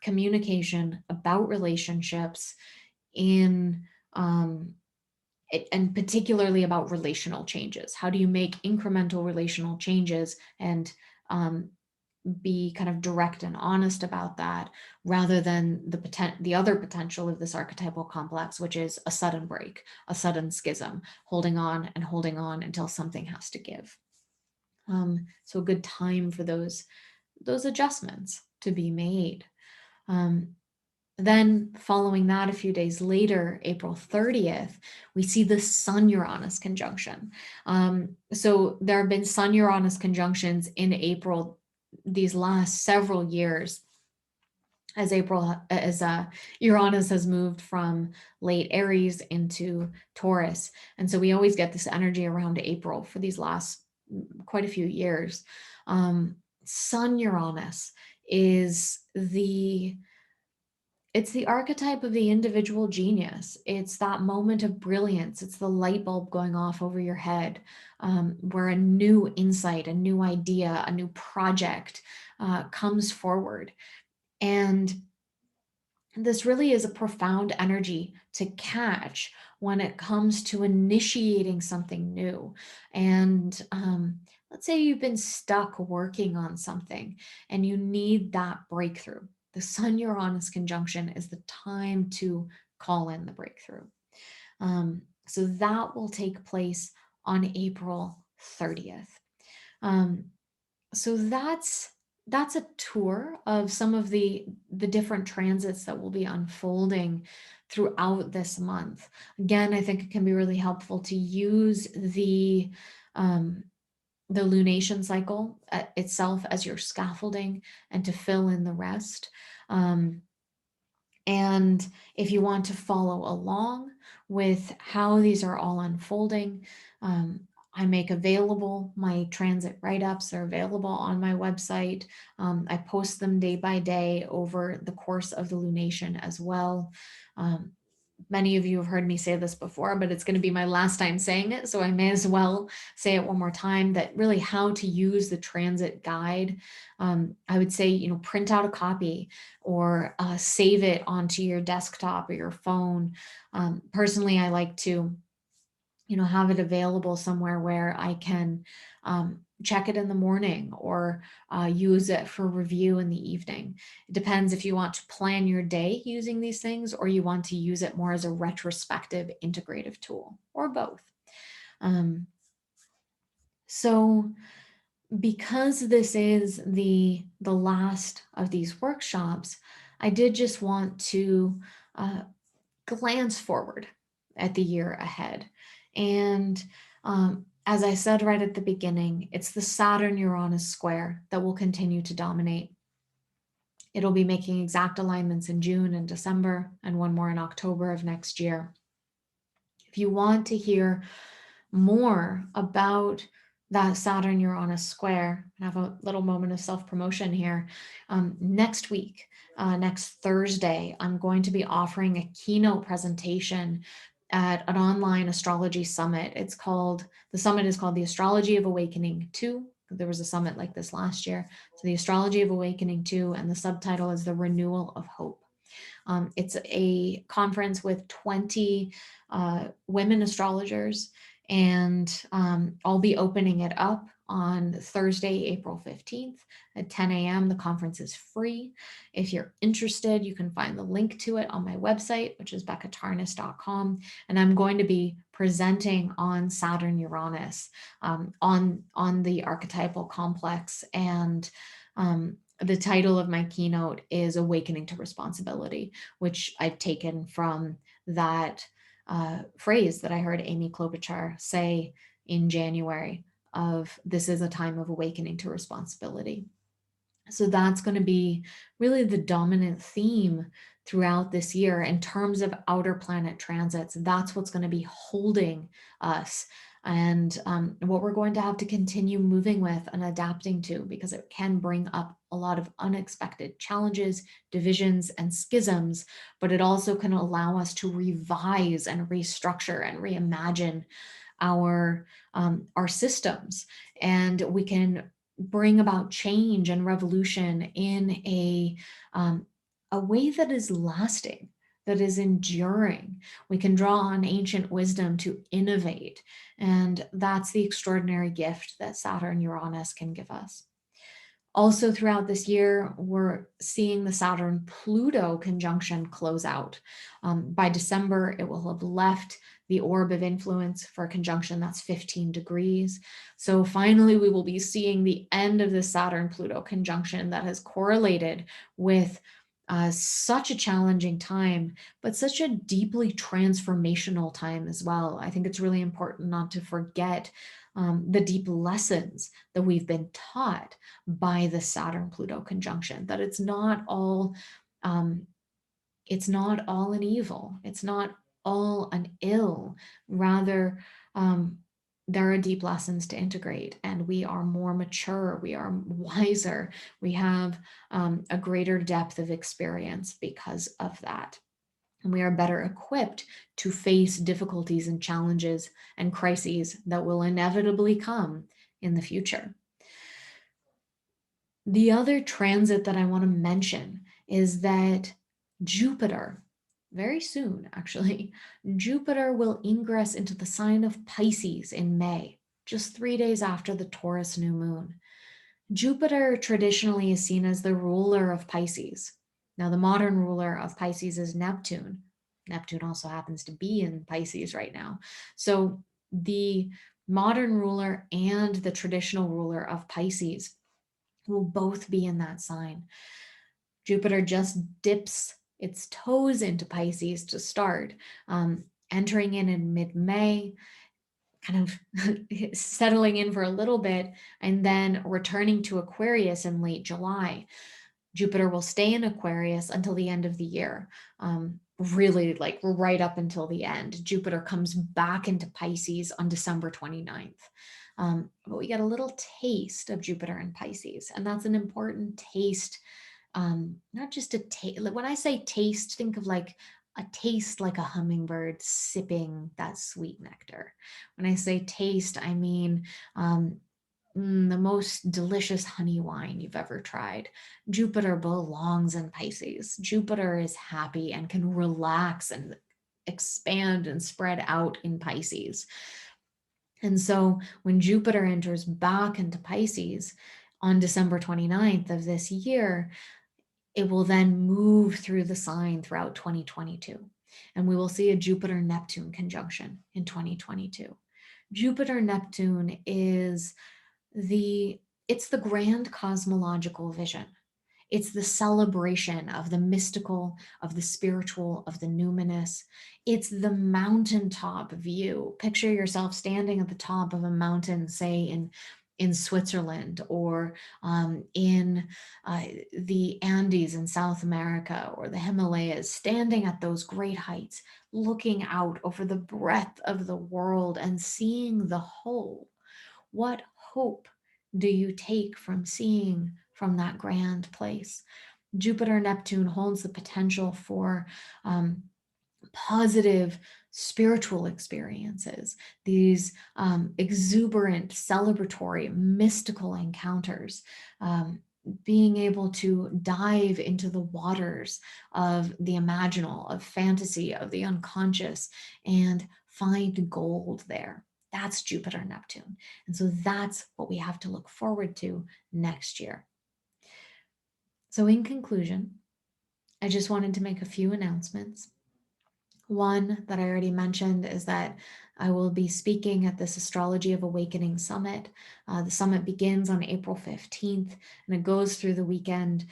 communication about relationships in and particularly about relational changes. How do you make incremental relational changes and be kind of direct and honest about that, rather than the other potential of this archetypal complex, which is a sudden break, a sudden schism, holding on and holding on until something has to give. So a good time for those adjustments to be made. Then following that, a few days later, April 30th, we see the Sun-Uranus conjunction. So there have been Sun-Uranus conjunctions in April these last several years, as Uranus has moved from late Aries into Taurus. And so we always get this energy around April for these last quite a few years. Sun-Uranus is it's the archetype of the individual genius. It's that moment of brilliance. It's the light bulb going off over your head, where a new insight, a new idea, a new project comes forward. And this really is a profound energy to catch when it comes to initiating something new. And let's say you've been stuck working on something and you need that breakthrough. The Sun-Uranus conjunction is the time to call in the breakthrough. So that will take place on April 30th. So that's a tour of some of the different transits that will be unfolding throughout this month. Again, I think it can be really helpful to use the lunation cycle itself as your scaffolding and to fill in the rest. And if you want to follow along with how these are all unfolding, I make available my transit write-ups. They're available on my website. I post them day by day over the course of the lunation as well. Many of you have heard me say this before, but it's going to be my last time saying it, so I may as well say it one more time, that really how to use the transit guide. I would say, print out a copy or save it onto your desktop or your phone. Personally, I like to have it available somewhere where I can check it in the morning or use it for review in the evening. It depends if you want to plan your day using these things or you want to use it more as a retrospective integrative tool, or both. So because this is the last of these workshops, I did just want to glance forward at the year ahead. And as I said right at the beginning, it's the Saturn-Uranus square that will continue to dominate. It'll be making exact alignments in June and December, and one more in October of next year. If you want to hear more about that Saturn-Uranus square, and have a little moment of self-promotion here, next week, next Thursday, I'm going to be offering a keynote presentation at an online astrology summit. The summit is called the Astrology of Awakening 2. There was a summit like this last year. So the Astrology of Awakening 2, and the subtitle is The Renewal of Hope. It's a conference with 20 women astrologers, and I'll be opening it up on Thursday, April 15th at 10 a.m. The conference is free. If you're interested, you can find the link to it on my website, which is beccatarnas.com. And I'm going to be presenting on Saturn-Uranus, on the archetypal complex. And the title of my keynote is Awakening to Responsibility, which I've taken from that phrase that I heard Amy Klobuchar say in January of this is a time of awakening to responsibility. So that's going to be really the dominant theme throughout this year in terms of outer planet transits. That's what's going to be holding us, and what we're going to have to continue moving with and adapting to, because it can bring up a lot of unexpected challenges, divisions, and schisms, but it also can allow us to revise and restructure and reimagine our systems, and we can bring about change and revolution in a way that is lasting, that is enduring. We can draw on ancient wisdom to innovate, and that's the extraordinary gift that Saturn Uranus can give us. Also, throughout this year, we're seeing the Saturn-Pluto conjunction close out. By December, it will have left the orb of influence for a conjunction that's 15 degrees. So finally, we will be seeing the end of the Saturn-Pluto conjunction that has correlated with such a challenging time, but such a deeply transformational time as well. I think it's really important not to forget the deep lessons that we've been taught by the Saturn-Pluto conjunction, that um, it's not all an evil, it's not all an ill. Rather, there are deep lessons to integrate, and we are more mature, we are wiser, we have a greater depth of experience because of that. And we are better equipped to face difficulties and challenges and crises that will inevitably come in the future. The other transit that I want to mention is that Jupiter, very soon actually, Jupiter will ingress into the sign of Pisces in May, just 3 days after the Taurus new moon. Jupiter traditionally is seen as the ruler of Pisces. Now, the modern ruler of Pisces is Neptune. Neptune also happens to be in Pisces right now. So the modern ruler and the traditional ruler of Pisces will both be in that sign. Jupiter just dips its toes into Pisces to start, entering in mid-May, kind of settling in for a little bit, and then returning to Aquarius in late July. Jupiter will stay in Aquarius until the end of the year. Really, like right up until the end. Jupiter comes back into Pisces on December 29th. But we get a little taste of Jupiter in Pisces, and that's an important taste. Not just a taste. When I say taste, think of like a taste like a hummingbird sipping that sweet nectar. When I say taste, I mean the most delicious honey wine you've ever tried. Jupiter belongs in Pisces. Jupiter is happy and can relax and expand and spread out in Pisces. And so when Jupiter enters back into Pisces on December 29th of this year, it will then move through the sign throughout 2022. And we will see a Jupiter-Neptune conjunction in 2022. Jupiter-Neptune is it's the grand cosmological vision. It's the celebration of the mystical, of the spiritual, of the numinous. It's the mountaintop view. Picture yourself standing at the top of a mountain, say in Switzerland, or in the Andes in South America, or the Himalayas, standing at those great heights, looking out over the breadth of the world and seeing the whole. What hope do you take from seeing from that grand place? Jupiter Neptune holds the potential for positive spiritual experiences, these exuberant, celebratory, mystical encounters, being able to dive into the waters of the imaginal, of fantasy, of the unconscious, and find gold there. That's Jupiter Neptune. And so that's what we have to look forward to next year. So, in conclusion, I just wanted to make a few announcements. One that I already mentioned is that I will be speaking at this Astrology of Awakening Summit. The summit begins on April 15th and it goes through the weekend.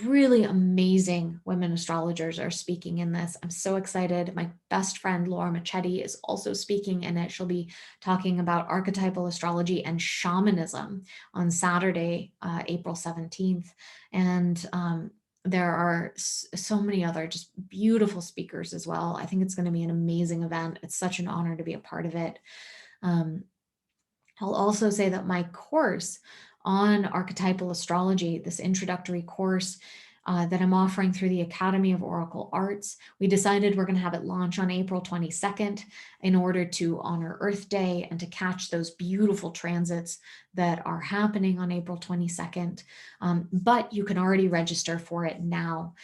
Really amazing women astrologers are speaking in this. I'm so excited. My best friend Laura Machete is also speaking in it. She'll be talking about archetypal astrology and shamanism on Saturday, April 17th. And there are so many other just beautiful speakers as well. I think it's going to be an amazing event. It's such an honor to be a part of it. I'll also say that my course on archetypal astrology, this introductory course, that I'm offering through the Academy of Oracle Arts. We decided we're going to have it launch on April 22nd in order to honor Earth Day and to catch those beautiful transits that are happening on April 22nd. But you can already register for it now.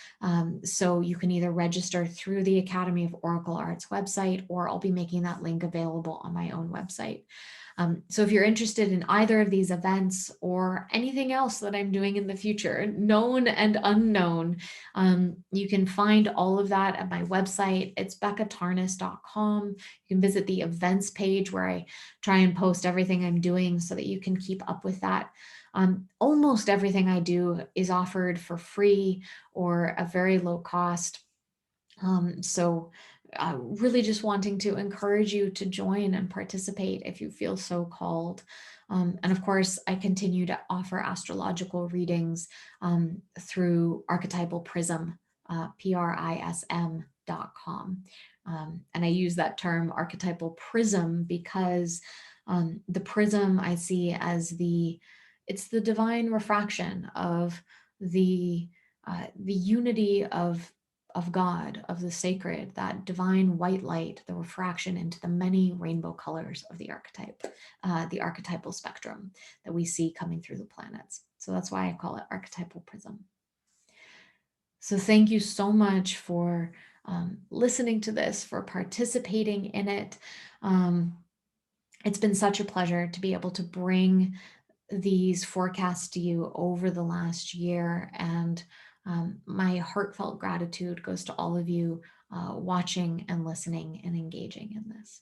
So you can either register through the Academy of Oracle Arts website, or I'll be making that link available on my own website. So if you're interested in either of these events or anything else that I'm doing in the future, known and unknown, you can find all of that at my website. It's beccatarnas.com. You can visit the events page where I try and post everything I'm doing so that you can keep up with that. Almost everything I do is offered for free or a very low cost. So really just wanting to encourage you to join and participate if you feel so called. And of course, I continue to offer astrological readings through archetypal prism, prism.com. And I use that term archetypal prism because the prism I see as it's the divine refraction of the unity of God, of the sacred, that divine white light, the refraction into the many rainbow colors of the archetype, the archetypal spectrum that we see coming through the planets. So that's why I call it archetypal prism. So thank you so much for listening to this, for participating in it. It's been such a pleasure to be able to bring these forecasts to you over the last year, and my heartfelt gratitude goes to all of you watching and listening and engaging in this.